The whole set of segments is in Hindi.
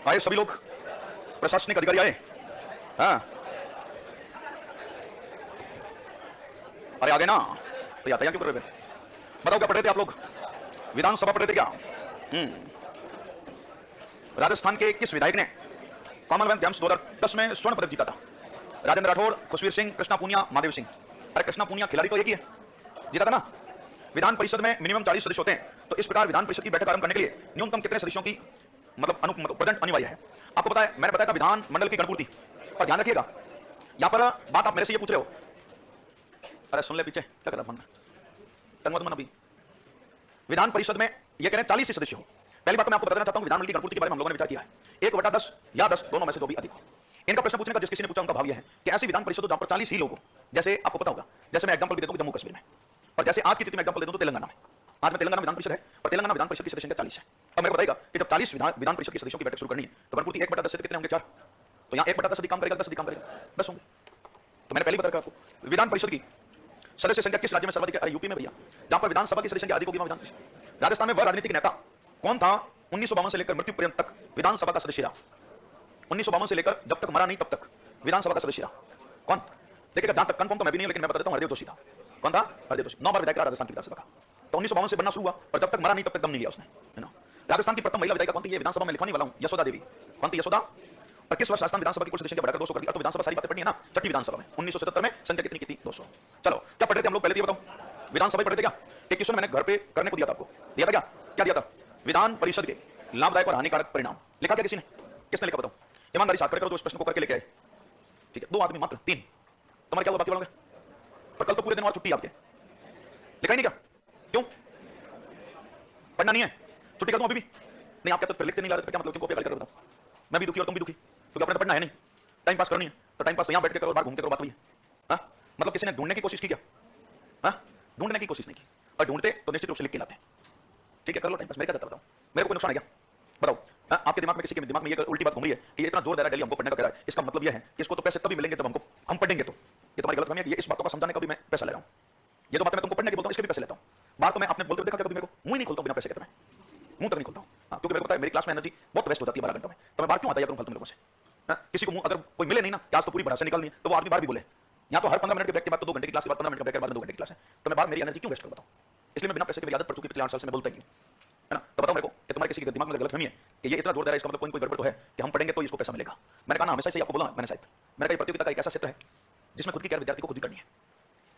आए सभी लोग, प्रशासनिक अधिकारी आए। हाँ, अरे आगे ना, तो यातायात क्यों कर रहे थे? बताओ क्या पढ़ रहे थे आप लोग? विधानसभा पढ़ रहे थे क्या? राजस्थान के किस विधायक ने कॉमनवेल्थ गेम्स 2010 में स्वर्ण पदक जीता था? राजेंद्र राठौड़, खुशवीर सिंह, कृष्णा पूनिया, महादेव सिंह। अरे कृष्णा पूनिया खिलाड़ी तो एक ही है, जीता था ना। विधान परिषद में मिनिमम 40 सदस्य होते हैं, तो इस प्रकार विधान परिषद की बैठक आरंभ करने के लिए न्यूनतम कितने सदस्यों की मतलब प्रेजेंट अनिवार्य है? आपको पता है, मैंने बताया था विधान मंडल की गणपूर्ति, पर ध्यान रखिएगा यहां पर बात आप मेरे से ये पूछ रहे हो। अरे सुन ले पीछे, क्या कर रहा है तंग मत मन अभी। विधान परिषद में ये कह रहे हैं 40 सदस्य हो। पहली बात तो मैं आपको बताना चाहता हूं, विधानमंडल की गणपूर्ति के बारे में हम लोगों ने विचार किया है, 1/10 या 10 दोनों में से जो भी अधिक हो। इनका प्रश्न पूछने का जिस किसी ने पूछा उनका भाव यह है कि ऐसी विधान परिषद हो जहां पर 40 ही लोग हो। जैसे आपको पता होगा, जैसे मैं एग्जांपल भी देता हूं जम्मू कश्मीर में, और जैसे आज की स्थिति में एग्जांपल देता हूं तेलंगाना में। आज में तेलंगाना विधान परिषद है, और तेलंगाना विधान परिषद की सदस्य संख्या 40 है। अब मेरे को बताइएगा कि जब 40 विधान परिषद की सदस्यों की बैठक शुरू करनी है, तो गणपूर्ति 1/10 से कितने होंगे? 4। तो यहाँ 1/10 अधिक काम करेगा, 10 अधिक काम करेगा, 10 होंगे। तो मैंने पहले बता रखा आपको, विधान परिषद की सदस्य संख्या किस राज्य में सर्वाधिक है? अरे यूपी में भैया, जहां पर विधानसभा की सदस्य संख्या अधिक होगी वहां विधान परिषद। राजस्थान में वह राजनीतिक नेता कौन था 1952 से लेकर मृत्यु पर्यंत तक विधानसभा का सदस्य रहा? 1952 से लेकर जब तक मरा नहीं तब तक विधानसभा का सदस्य रहा कौन? देखिएगा, जहां तक कंफर्म तो मैं भी नहीं हूं, लेकिन मैं बता देता हूं, हरदेव जोशी था। कौन था? हरदेव जोशी। 9 बार विधायक रहा राजस्थान की विधानसभा का। तो 1952 से बनना शुरू हुआ, और जब तक मरा नहीं तब तक दम नहीं लिया उसने, है ना। राजस्थान की प्रथम महिला विधायिका कौन थी? ये विधानसभा में लिखवाने वाला हूं, यशोदा देवी। कौन थी? यशोदा। और किस वर्ष राजस्थान विधानसभा की कुल सदस्य संख्या बढ़ाकर 200 कर दी? अब तो विधानसभा सारी बातें पढ़नी है ना, छठी विधानसभा में 1977 में संख्या कितनी की थी? 200। चलो, क्या पढ़ रहे थे हम लोग पहले? ये बताओ, विधानसभा पढ़ रहे थे क्या? एक क्वेश्चन मैंने घर पे करने को दिया था आपको, दिया था क्या? क्या दिया था? विधान परिषद के लाभदायक और हानिकारक परिणाम लिखा क्या किसी ने? किसने लिखा बताओ? ईमानदारी साथ करो, तो इस प्रश्न को करके लेके आए। ठीक है, 2 आदमी मात्र, 3। तुम्हारे क्या हुआ बाकी वालों के? पर कल तो पूरे दिन और छुट्टी आपके, लिखा ही नहीं क्या? क्यों? पढ़ना नहीं है? छुट्टी कर दूं अभी भी? नहीं, आप क्या तो लिखते नहीं ला रहे, क्या मतलब? क्यों कॉपी कर बताओ? मैं भी दुखी और तुम भी दुखी, क्योंकि अपने तो पढ़ना है नहीं, टाइम पास करनी है। तो टाइम पास तो यहां बैठ के करो, बाहर घूम के करो, बात हुई है। हाँ, मतलब किसी ने ढूंढने की कोशिश की क्या? हाँ, ढूंढने की कोशिश नहीं की, और ढूंढते तो निश्चित रूप से लिख के लाते। ठीक है, कर लो टाइम पास। मेरे क्या बताओ, मेरे को कोई नुकसान है क्या? बताओ। हाँ, आपके दिमाग में, किसी के दिमाग में ये उल्टी बात घूम रही है कि ये इतना जोर दे रहा है डेली हमको पढ़ने का, कह रहा है, इसका मतलब ये है कि इसको तो पैसे तभी मिलेंगे जब हम पढ़ेंगे। तो ये तुम्हारी गलतफहमी है कि ये इस बातों का समझाने का भी मैं पैसा ले रहा हूं। ये तो बात मैं तुमको पढ़ने की बोलता हूं, इसके भी पैसे लेता हूं। बात तो मैं आपने बोलते हुए देखा, कभी मेरे को मुंह ही नहीं खोलता बिना पैसे के। मैं मुंह तक नहीं खोलता हूं, क्योंकि मेरे को पता है मेरी क्लास में एनर्जी बहुत वेस्ट हो जाती है 12 घंटों में। तो मैं बाहर क्यों आता करूं फालतू लोगों से? किसी को मुंह अगर कोई मिले नहीं ना कि आज तो पूरी भड़ास से निकलनी है, तो वो आदमी बाहर भी बोले। यहाँ तो हर 15 मिनट के ब्रेक के बाद तो 2 घंटे की क्लास के बाद 15 मिनट के ब्रेक के बाद 2 घंटे की क्लास है, तो मैं बाहर मेरी एनर्जी क्यों वेस्ट करूं बताओ? इसलिए मैं बिना पैसे के आदत पड़ चुकी पिछले 8 साल से मैं बोलता ही हूं, है ना। तो बताओ मेरे को कि तुम्हारे किसी के दिमाग में गलतफहमी है कि ये इतना जोर दे रहा है, इसका मतलब कोई गड़बड़ तो है कि हम पढ़ेंगे तो इसको पैसा मिलेगा। मैंने कहा ना, हमेशा से आपको बोला मैंने, शायद मैंने कहा प्रतियोगिता का एक ऐसा क्षेत्र है जिसमें खुद की केयर विद्यार्थी को खुद ही करनी है।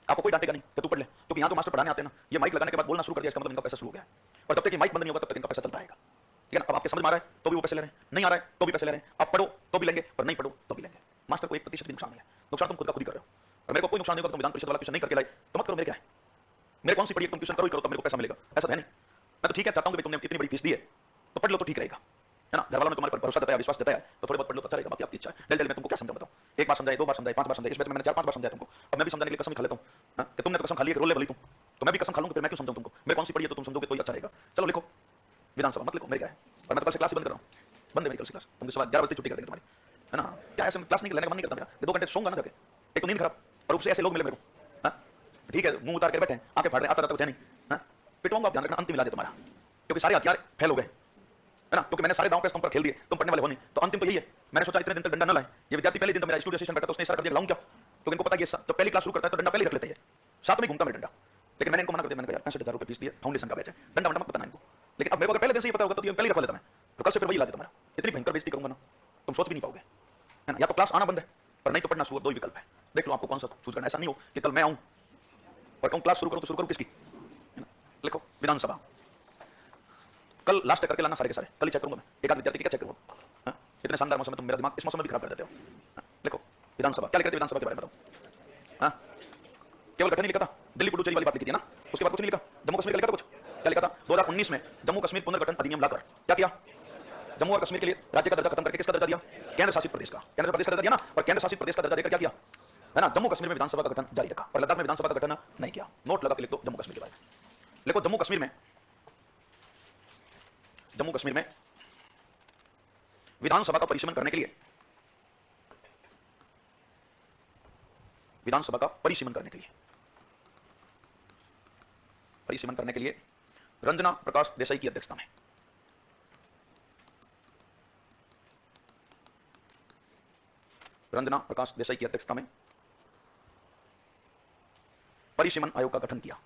आपको कोई डांटेगा नहीं कि तू पढ़ ले, क्योंकि यहाँ तो मास्टर पढ़ाने आते हैं ना, ये माइक लगाने के बाद बोलना शुरू कर दिया, इसका मतलब इनका पैसा शुरू हो गया है। और जब तक ये माइक बंद नहीं होगा तब तक इनका पैसा चलता रहेगा। ठीक है ना। अब आपके समझ में आ रहा है तो भी वो पैसे ले रहे हैं, नहीं आ रहा है तो भी पैसे ले रहे हैं। आप पढ़ो तो भी लेंगे, पर नहीं पढ़ो तो भी लेंगे। मास्टर को 1% भी नुकसान नहीं है, नुकसान तुम खुद का खुद ही कर रहे हो। और मेरे को कोई नुकसान नहीं होगा, तुम विधान परिषद वाला क्वेश्चन नहीं करके लाए तो मत करो, मेरे क्या है? मेरे कौन सी पढ़ी, तुम ट्यूशन करो ही करो तब मेरे को पैसा मिलेगा, ऐसा तो है नहीं। मैं तो ठीक है चाहता हूँ कि तुमने इतनी बड़ी फीस दी है तो पढ़ लो तो ठीक रहेगा, है ना। घर वालों ने तुम्हारे पर भरोसा जताया, विश्वास जताया, तो थोड़े बहुत पढ़ लो तो अच्छा रहेगा। बाकी आपकी इच्छा है। डेली मैं तुमको क्या समझाऊं बताओ? 1 बार समझाए, 2 बार समझाए, 5 बार समझाए, इस बैच में मैंने 4-5 बार समझाया तुमको। अब मैं भी समझाने के लिए कसम खा लेता हूं कि तुमने तो कसम खा ली है, रोले भली तुम, तो मैं भी कसम खा लूंगा, फिर मैं क्यों समझाऊं तुमको? मेरे कौन सी पढ़ी है तो तुम समझोगे तो ही अच्छा रहेगा। चलो लिखो विधानसभा, मत लिखो, मेरे क्या है। और मैं तो कल से क्लास बंद कर रहा हूं, बंद है मेरी कल से क्लास। तुम सुबह 11 बजे छुट्टी कर देंगे तुम्हारी, है ना। क्या ऐसे क्लास नहीं लेने का मन नहीं करता मेरा, 2 घंटे सोऊंगा ना जाके। एक तो नींद खराब, और ऊपर से ऐसे लोग मिले मेरे को। हाँ ठीक है, मुंह उतार के बैठे हैं, आंखें फाड़ रहे, आता रहता कुछ है नहीं। हाँ, पिटवाऊंगा, आप ध्यान रखना, अंतिम इलाज है तुम्हारा, क्योंकि सारे हथियार फेल हो गए, है ना। क्योंकि मैंने सारे दांव पे तुम पर खेल दिए, तुम पढ़ने वाले हो नहीं, तो अंतिम तो यही है। मैंने सोचा इतने दिन तक डंडा न लाए, ये विद्यार्थी पहले दिन तो मेरा स्टूडियो सेशन बैठा था, उसने इशारा कर दिया लाऊं क्या, क्योंकि इनको पता है कि तो पहली क्लास शुरू करता है तो डंडा पहले रख लेते हैं, साथ में घूमता मेरा डंडा। लेकिन मैंने इनको मना कर दिया, मैंने कहा यार 65,000 रुपए फीस दिए, फाउंडेशन का बैच है, डंडा वंडा मत पता ना इनको। लेकिन अब मेरे को अगर पहले दिन से ही पता होगा तो ये पहले ही रखवा लेता मैं, तो कल से फिर वही इलाज है तुम्हारा। इतनी भयंकर बेइज्जती करूंगा ना, तुम सोच भी नहीं पाओगे, है ना। या तो क्लास आना बंद है, पर नहीं तो पढ़ना शुरू, 2 ही विकल्प है। देख लो आपको कौन सा चूज करना। ऐसा नहीं हो कि कल मैं आऊं और कहूं क्लास शुरू करो तो शुरू करो किसकी, है ना। लिखो विधानसभा, कल लास्ट करके लाना सारे के सारे, कल ही चेक करूंगा मैं, एक आध विद्यार्थी की क्या चेक करूंगा। हाँ? इतने शानदार मौसम में तुम मेरा दिमाग इस मौसम में भी खराब कर देते हो। हाँ? लिखो विधानसभा, क्या लिखा था विधानसभा के बारे में बताओ। हाँ? केवल गठन ही लिखा था, दिल्ली पुडुचेरी वाली बात लिखी थी ना, उसके बाद कुछ नहीं लिखा। जम्मू कश्मीर का लिखा था कुछ, क्या लिखा था? 2019 में जम्मू कश्मीर पुनर्गठन अधिनियम लाकर क्या किया? जम्मू और कश्मीर के लिए राज्य का दर्जा खत्म करके किसका दर्जा दिया? केंद्र शासित प्रदेश का, केंद्र प्रदेश का दर्जा दिया ना, और केंद्र शासित प्रदेश का दर्जा देकर क्या किया, है ना। जम्मू कश्मीर में विधानसभा का गठन जारी रखा, और लद्दाख में विधानसभा का गठन नहीं किया। नोट लगा के लिख दो जम्मू कश्मीर के बारे में। लिखो जम्मू कश्मीर में, जम्मू कश्मीर में विधानसभा का परिसीमन करने के लिए, विधानसभा का परिसीमन करने के लिए, परिसीमन करने के लिए रंजना प्रकाश देसाई की अध्यक्षता में रंजना प्रकाश देसाई की अध्यक्षता में परिसीमन आयोग का गठन किया।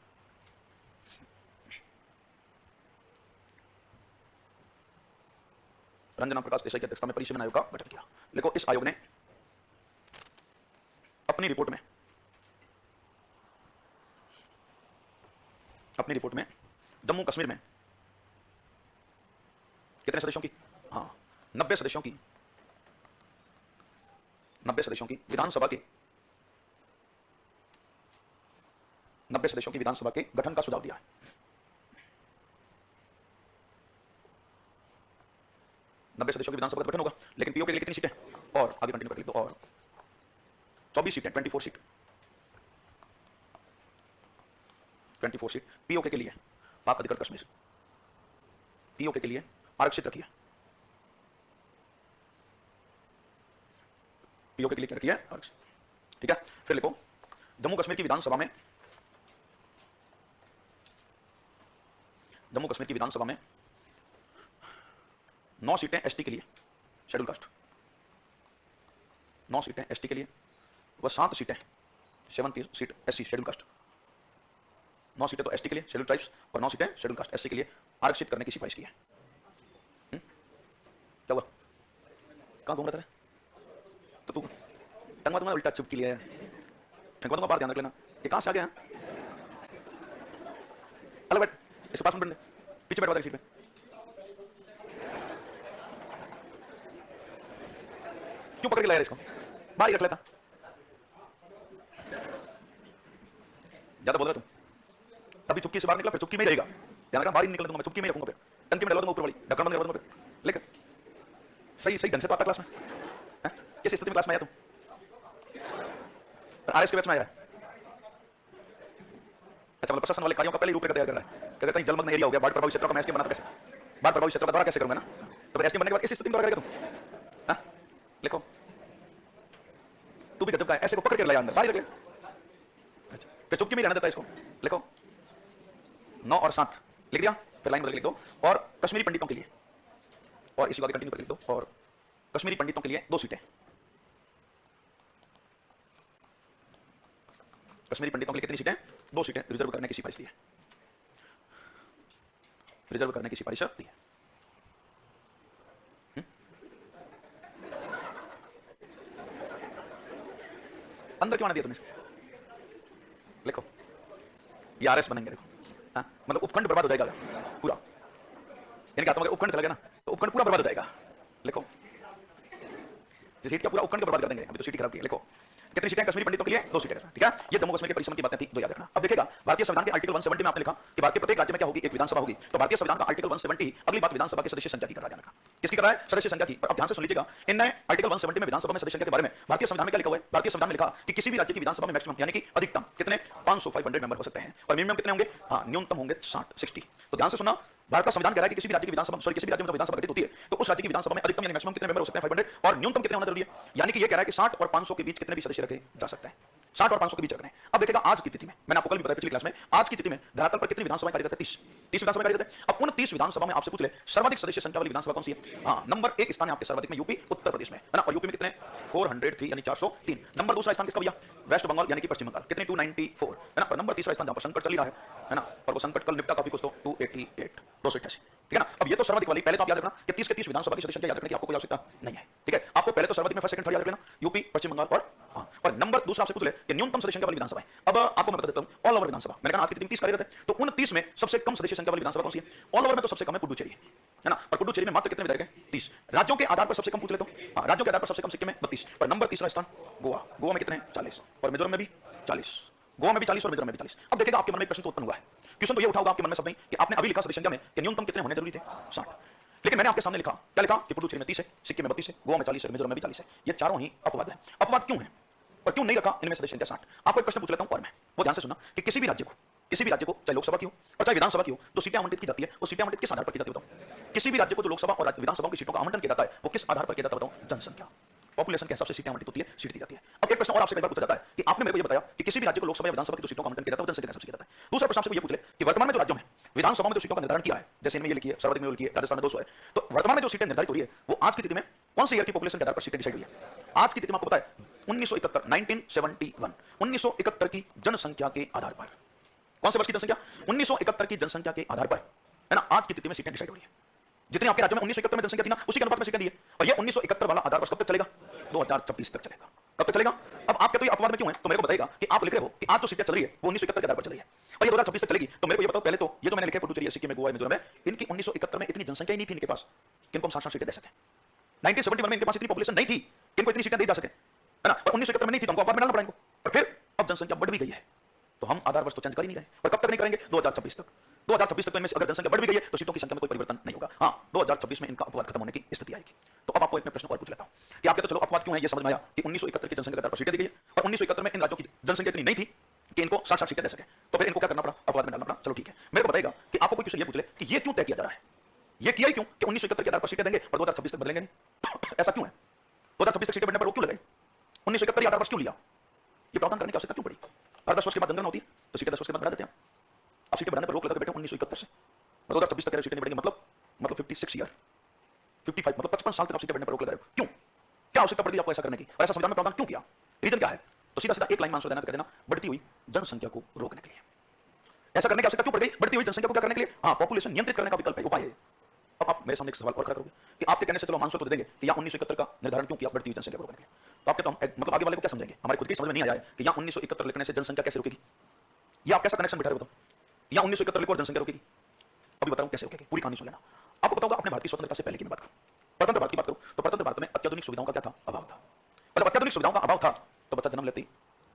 रंजना प्रकाश देसाई की अध्यक्षता में परिसीमन आयोग का गठन किया। देखो इस आयोग ने अपनी रिपोर्ट में जम्मू कश्मीर में कितने सदस्यों की, हाँ 90 सदस्यों की विधानसभा के गठन का सुझाव दिया है। नब्बे सदस्यों की विधानसभा का गठन होगा, लेकिन पीओ के लिए कितनी सीटें, और आगे कंटिन्यू कर लिख दो, और 24 सीटें, 24 सीट पीओके के लिए पाक अधिकृत कश्मीर पीओके के लिए आरक्षित रखी है। पीओके के लिए क्या रखी है, आरक्षित। ठीक है, फिर लिखो जम्मू कश्मीर की विधानसभा में 9 सीटें एसटी के लिए, शेड्यूल कास्ट, 9 सीटें एसटी के लिए, व 7 सीटें 7 सीट एससी शेड्यूल कास्ट। 9 सीटें तो एसटी के लिए शेड्यूल ट्राइब्स और 9 सीटें शेड्यूल कास्ट एससी के लिए आरक्षित करने की सिफारिश की है। क्या हुआ, कहां घूम रहा था? तो तू टंगवा तुम्हारा उल्टा चुप के लिए फेंकवा दूंगा, बाहर ध्यान रख लेना। ये कहां से आ गया? अलग बैठ, इसके पास में बैठ, पीछे बैठवा दे सीट पे। क्यों पकड़ के लाया इसको? बाहर ही रख लेता। ज्यादा बोल रहा तुम, तभी चुपकी से बाहर निकला, फिर चुपकी में ही रहेगा। ध्यान रखना, बाहर ही निकल दूंगा मैं, चुपकी में ही रखूंगा, फिर टंकी में डलवा दूंगा ऊपर वाली, ढक्कन बंद करवा दूंगा फिर। लेकिन सही ढंग से तो आता क्लास में, किस स्थिति में क्लास में आया तुम? आरएस के बैच में आया है। अच्छा, मतलब प्रशासन वाले कार्यों का पहले ही रूपरेखा तैयार कर रहा है कि अगर कहीं जलमग्न एरिया हो गया, बाढ़ प्रभावित क्षेत्रों का मैं एसडीएम बनाता कैसे, बाढ़ प्रभावित क्षेत्रों का दौरा कैसे करूंगा ना, तो फिर एसडीएम बनने के बाद इस स्थिति में दौरा करेगा तुम। लिखो, तू भी गजब का है, ऐसे को पकड़ के लाया अंदर, बाहर रख ले। अच्छा, फिर चुपके में रहने देता है इसको। लिखो 9 और 7 लिख दिया, फिर लाइन बदल के लिख दो, और कश्मीरी पंडितों के लिए, और इसी को आगे कंटिन्यू कर लिख दो, और कश्मीरी पंडितों के लिए 2 सीटें, कश्मीरी पंडितों के लिए कितनी सीटें, 2 सीटें रिजर्व करने की सिफारिश दी है, रिजर्व करने की सिफारिश दी है। अंदर क्यों आने दिया तुमने इसको? लिखो ये आरएस बनेंगे, देखो हाँ, मतलब उपखंड बर्बाद हो जाएगा पूरा, यानी कि अगर उपखंड चला गया ना तो उपखंड पूरा बर्बाद हो जाएगा। लिखो जिस सीट का पूरा उपखंड बर्बाद कर देंगे, अभी तो सीट खराब की है। लिखो कितनी सीटें कश्मीरी पंडितों के लिए, 2 सीटें। ठीक है, ये जम्मू कश्मीर के परिसीमन की बातें थी, 2 याद रखना। अब देखिएगा भारतीय संविधान के आर्टिकल 170 में आपने लिखा कि भारत के प्रत्येक राज्य में क्या होगी, एक विधानसभा होगी। तो भारतीय संविधान का आर्टिकल 170 अगली बात विधानसभा के सदस्य संख्या की कर रहा है। किसकी कर रहा है? सदस्य संख्या की। अब ध्यान से सुन लीजिएगा, इन नए आर्टिकल 170 में विधानसभा में सदस्य संख्या के बारे में भारतीय संविधान में क्या लिखा हुआ है? भारतीय संविधान में लिखा कि किसी भी राज्य की विधानसभा में मैक्सिमम यानी कि अधिकतम कितने 500 मेंबर हो सकते हैं, और मिनिमम कितने होंगे? हाँ, न्यूनतम होंगे 60। तो ध्यान से सुनना, भारत का संविधान कह रहा है कि किसी भी राज्य की विधानसभा, किसी भी राज्य में विधानसभा गठित होती है तो उस राज्य की विधानसभा में अधिकतम यानी मैक्सिमम कितने मेंबर हो सकते हैं 500, और न्यूनतम कितने होना जरूरी है, यानी कि ये कह रहा है कि 60 और 500 के बीच कितने भी सदस्य रखे जा सकते हैं, 60 और 500 के बीच रखने। अब देखिएगा आज की तिथि में, मैंने आपको कल भी बताया पिछली क्लास में, आज की तिथि में धरातल पर कितनी विधानसभाएं कार्यरत है? 30 विधानसभा कार्यरत है। अब उन 30 विधानसभा में आपसे पूछ ले सर्वाधिक सदस्य संख्या वाली विधानसभा कौन सी है? हाँ, नंबर 1 स्थान है आपके सर्वाधिक में यूपी उत्तर प्रदेश में, है ना, और यूपी में कितने 403 यानी 403। नंबर 2 स्थान किसका भैया? वेस्ट बंगाल यानी कि पश्चिम बंगाल, कितने 294, है ना। और नंबर 3 स्थान जहां पर संकट चल रहा है ना, और वो संकट कल निपटा काफी कुछ, तो 288 288। ठीक है ना। अब ये तो सर्वाधिक वाली, पहले तो आप याद रखना कि 30 के 30 विधानसभा की सदस्य संख्या याद रखने की आपको कोई आवश्यकता नहीं है। ठीक है, आपको पहले तो सर्वाधिक में फर्स्ट सेकंड थर्ड याद रख लेना, यूपी पश्चिम बंगाल और नंबर दूसरा आपसे पूछ ले कि न्यूनतम सदस्य संख्या वाली विधानसभा है। अब आपको मैं बता देता हूं, ऑल ओवर विधानसभा, मैंने कहा आज की तिथि में 30 कार्यरत है, तो उन 30 में सबसे कम सदस्य संख्या वाली विधानसभा कौन सी है? ऑल ओवर में तो सबसे कम है पुडुचेरी, है ना, और पुडुचेरी में मात्र कितने विधायक हैं? 30। राज्यों के आधार पर सबसे कम पूछ लेता हूं, हाँ, राज्यों के आधार पर सबसे कम सिक्किम में 32, पर नंबर तीसरा स्थान गोवा, गोवा में कितने? 40, और मिजोरम में भी 40, गोवा में भी 40 और मिजोरम में भी 40। अब देखिएगा आपके मन में एक प्रश्न तो उत्पन्न हुआ है, क्वेश्चन तो ये उठा होगा आपके मन में सब में कि आपने अभी लिखा सदस्य संख्या में कि न्यूनतम कितने होने जरूरी थे? 60, लेकिन मैंने आपके सामने लिखा, क्या लिखा कि पुडुचेरी में 30 है, सिक्किम में 32 है, गोवा में 40 है, मिजोरम में भी 40 है। ये चारों ही अपवाद है। अपवाद क्यों है और क्यों नहीं रखा इनमें सदस्य संख्या 60? आपको एक प्रश्न पूछ लेता हूं और मैं, वो ध्यान से सुनना कि किसी भी राज्य को चाहे लोकसभा की हो और चाहे विधानसभा की हो, जो सीटें आवंटित की जाती है वो सीटें आवंटित किस आधार पर की जाती है बताओ? किसी भी राज्य को जो लोकसभा और विधानसभा की सीटों का आवंटन किया जाता है वो किस आधार पर किया जाता है बताओ? जनसंख्या, पॉपुलेशन के हिसाब से सीटें आवंटित होती है, सीट दी जाती है। अब एक प्रश्न और आपसे कई बार पूछा जाता है कि आपने मेरे को ये बताया कि किसी भी राज्य को लोकसभा या विधानसभा की जो सीटों का आवंटन किया जाता है वो जनसंख्या के हिसाब से किया जाता है। दूसरा प्रश्न आपसे ये पूछ ले कि वर्तमान में जो राज्यों में विधानसभा में जो सीटों का निर्धारण किया है, जैसे इनमें ये लिखी है सर्वाधिक में लिखी है राजस्थान में 200 है, तो वर्तमान में जो सीटें निर्धारित हो रही है वो आज की तिथि में कौन सी ईयर की पॉपुलेशन के आधार पर सीटें डिसाइड हुई है? आज की तिथि में आपको पता है 1971, 1971, 1971 की जनसंख्या के आधार पर, कौन से वर्ष की जनसंख्या? 1971 की जनसंख्या के आधार पर, है ना, आज की तिथि में सीटें डिसाइड हो रही है। जितने आपके राज्यों में 1971 में जनसंख्या थी ना, उसी के अनुपात में सीटें दी है। और ये 1971 वाला आधार वर्ष कब तक चलेगा? 2026 तक चलेगा। कब तक चलेगा? अब आप कहते हो अपवाद में क्यों है, तो मेरे को बताएगा कि आप लिख रहे हो कि आज जो सीटें चल रही है वो 1971 के आधार पर चल रही है और ये 2026 तक चलेगी। तो मेरे को ये बताओ पहले, तो ये जो मैंने लिखा है पुडुचेरी, सिक्किम में, गोवा, मिजोरम में, इनकी 1971 में इतनी जनसंख्या ही नहीं थी इनके पास किनको हम 60 सीटें दे सके। 1971 में इनके पास इतनी पॉपुलेशन नहीं थी किनको इतनी सीटें दी जा सके, है ना। और 1971 में नहीं थी तो हमको अपवाद में डालना पड़ा इनको। और फिर अब जनसंख्या बढ़ भी गई है तो हम आधार वर्ष तो चेंज कर ही नहीं रहे। और कब तक नहीं करेंगे? 2026 तक। 2026 तक तो इनमें से अगर जनसंख्या बढ़ भी गई है तो सीटों की संख्या में कोई परिवर्तन नहीं होगा। हाँ, 2026 में इनका अपवाद खत्म होने की स्थिति आएगी। तो अब आपको एक प्रश्न और पूछ लेता हूं कि आपके तो चलो अपवाद क्यों है ये समझ में आया कि 1971 की जनसंख्या के आधार पर सीटें दी गई है और 1971 में इन राज्यों की जनसंख्या इतनी नहीं थी कि इनको 60 सीटें दे सके, तो फिर इनको क्या करना पड़ा? अपवाद में डालना पड़ा। चलो ठीक है, मेरे को बताएगा कि आपको कोई क्वेश्चन ये पूछ ले कि ये क्यों तय किया जा रहा है, ये किया ही क्यों कि 1971 के आधार पर सीटें देंगे और 2026 तक बदलेंगे नहीं? ऐसा क्यों है? 2026 तक सीटें बढ़ने पर रोक क्यों लगाई? 1971 के आधार पर क्यों लिया? ये प्रावधान करने की आवश्यकता क्यों पड़ी? हर 10 वर्ष के बाद जनगणना होती है तो सीटें 10 वर्ष के बाद बढ़ा देते हैं। अब सीटें बढ़ाने पर रोक लगा बैठे 1971 से 2026 तक कह रहे सीटें नहीं बढ़ेंगी, मतलब 56 ईयर, 55, मतलब 55 साल तक आप सीटें बढ़ने पर रोक लगा रहे हो। क्यों? क्या आवश्यकता पड़ गई आपको ऐसा करने की? और ऐसा संविधान में प्रावधान क्यों किया? रीजन क्या है? तो सीधा सीधा एक लाइन में आंसर देना, कह देना बढ़ती हुई जनसंख्या को रोकने के लिए। ऐसा करने की आवश्यकता क्यों पड़ गई? बढ़ती हुई जनसंख्या को क्या करने के लिए? हाँ, पॉपुलेशन नियंत्रित करने का विकल्प है, उपाय है। अब आप मेरे सामने एक सवाल और खड़ा करोगे कि आपके कहने से चलो आंसर तो दे देंगे कि यहाँ 1971 का निर्धारण क्यों किया बढ़ती हुई जनसंख्या को रोकने के लिए। तो आपके तो हम मतलब आगे वाले को क्या समझेंगे? हमारे खुद की समझ में नहीं आया है कि यहाँ 1971 लिखने से जनसंख्या कैसे रुकेगी। ये आप कैसा कनेक्शन बिठा रहे हो? बताओ, यहाँ 1971 लिखो और जनसंख्या रुकेगी। अभी बता रहा हूँ कैसे रुकेगी, पूरी कहानी सुन लेना। आपको बताऊंगा अपने भारत की स्वतंत्रता से पहले की मैं बात करूं, स्वतंत्र भारत की बात करूं तो स्वतंत्र भारत में अत्याधुनिक सुविधाओं का क्या था? अभाव था। मतलब अत्याधुनिक सुविधाओं का अभाव था तो बच्चा जन्म लेते ही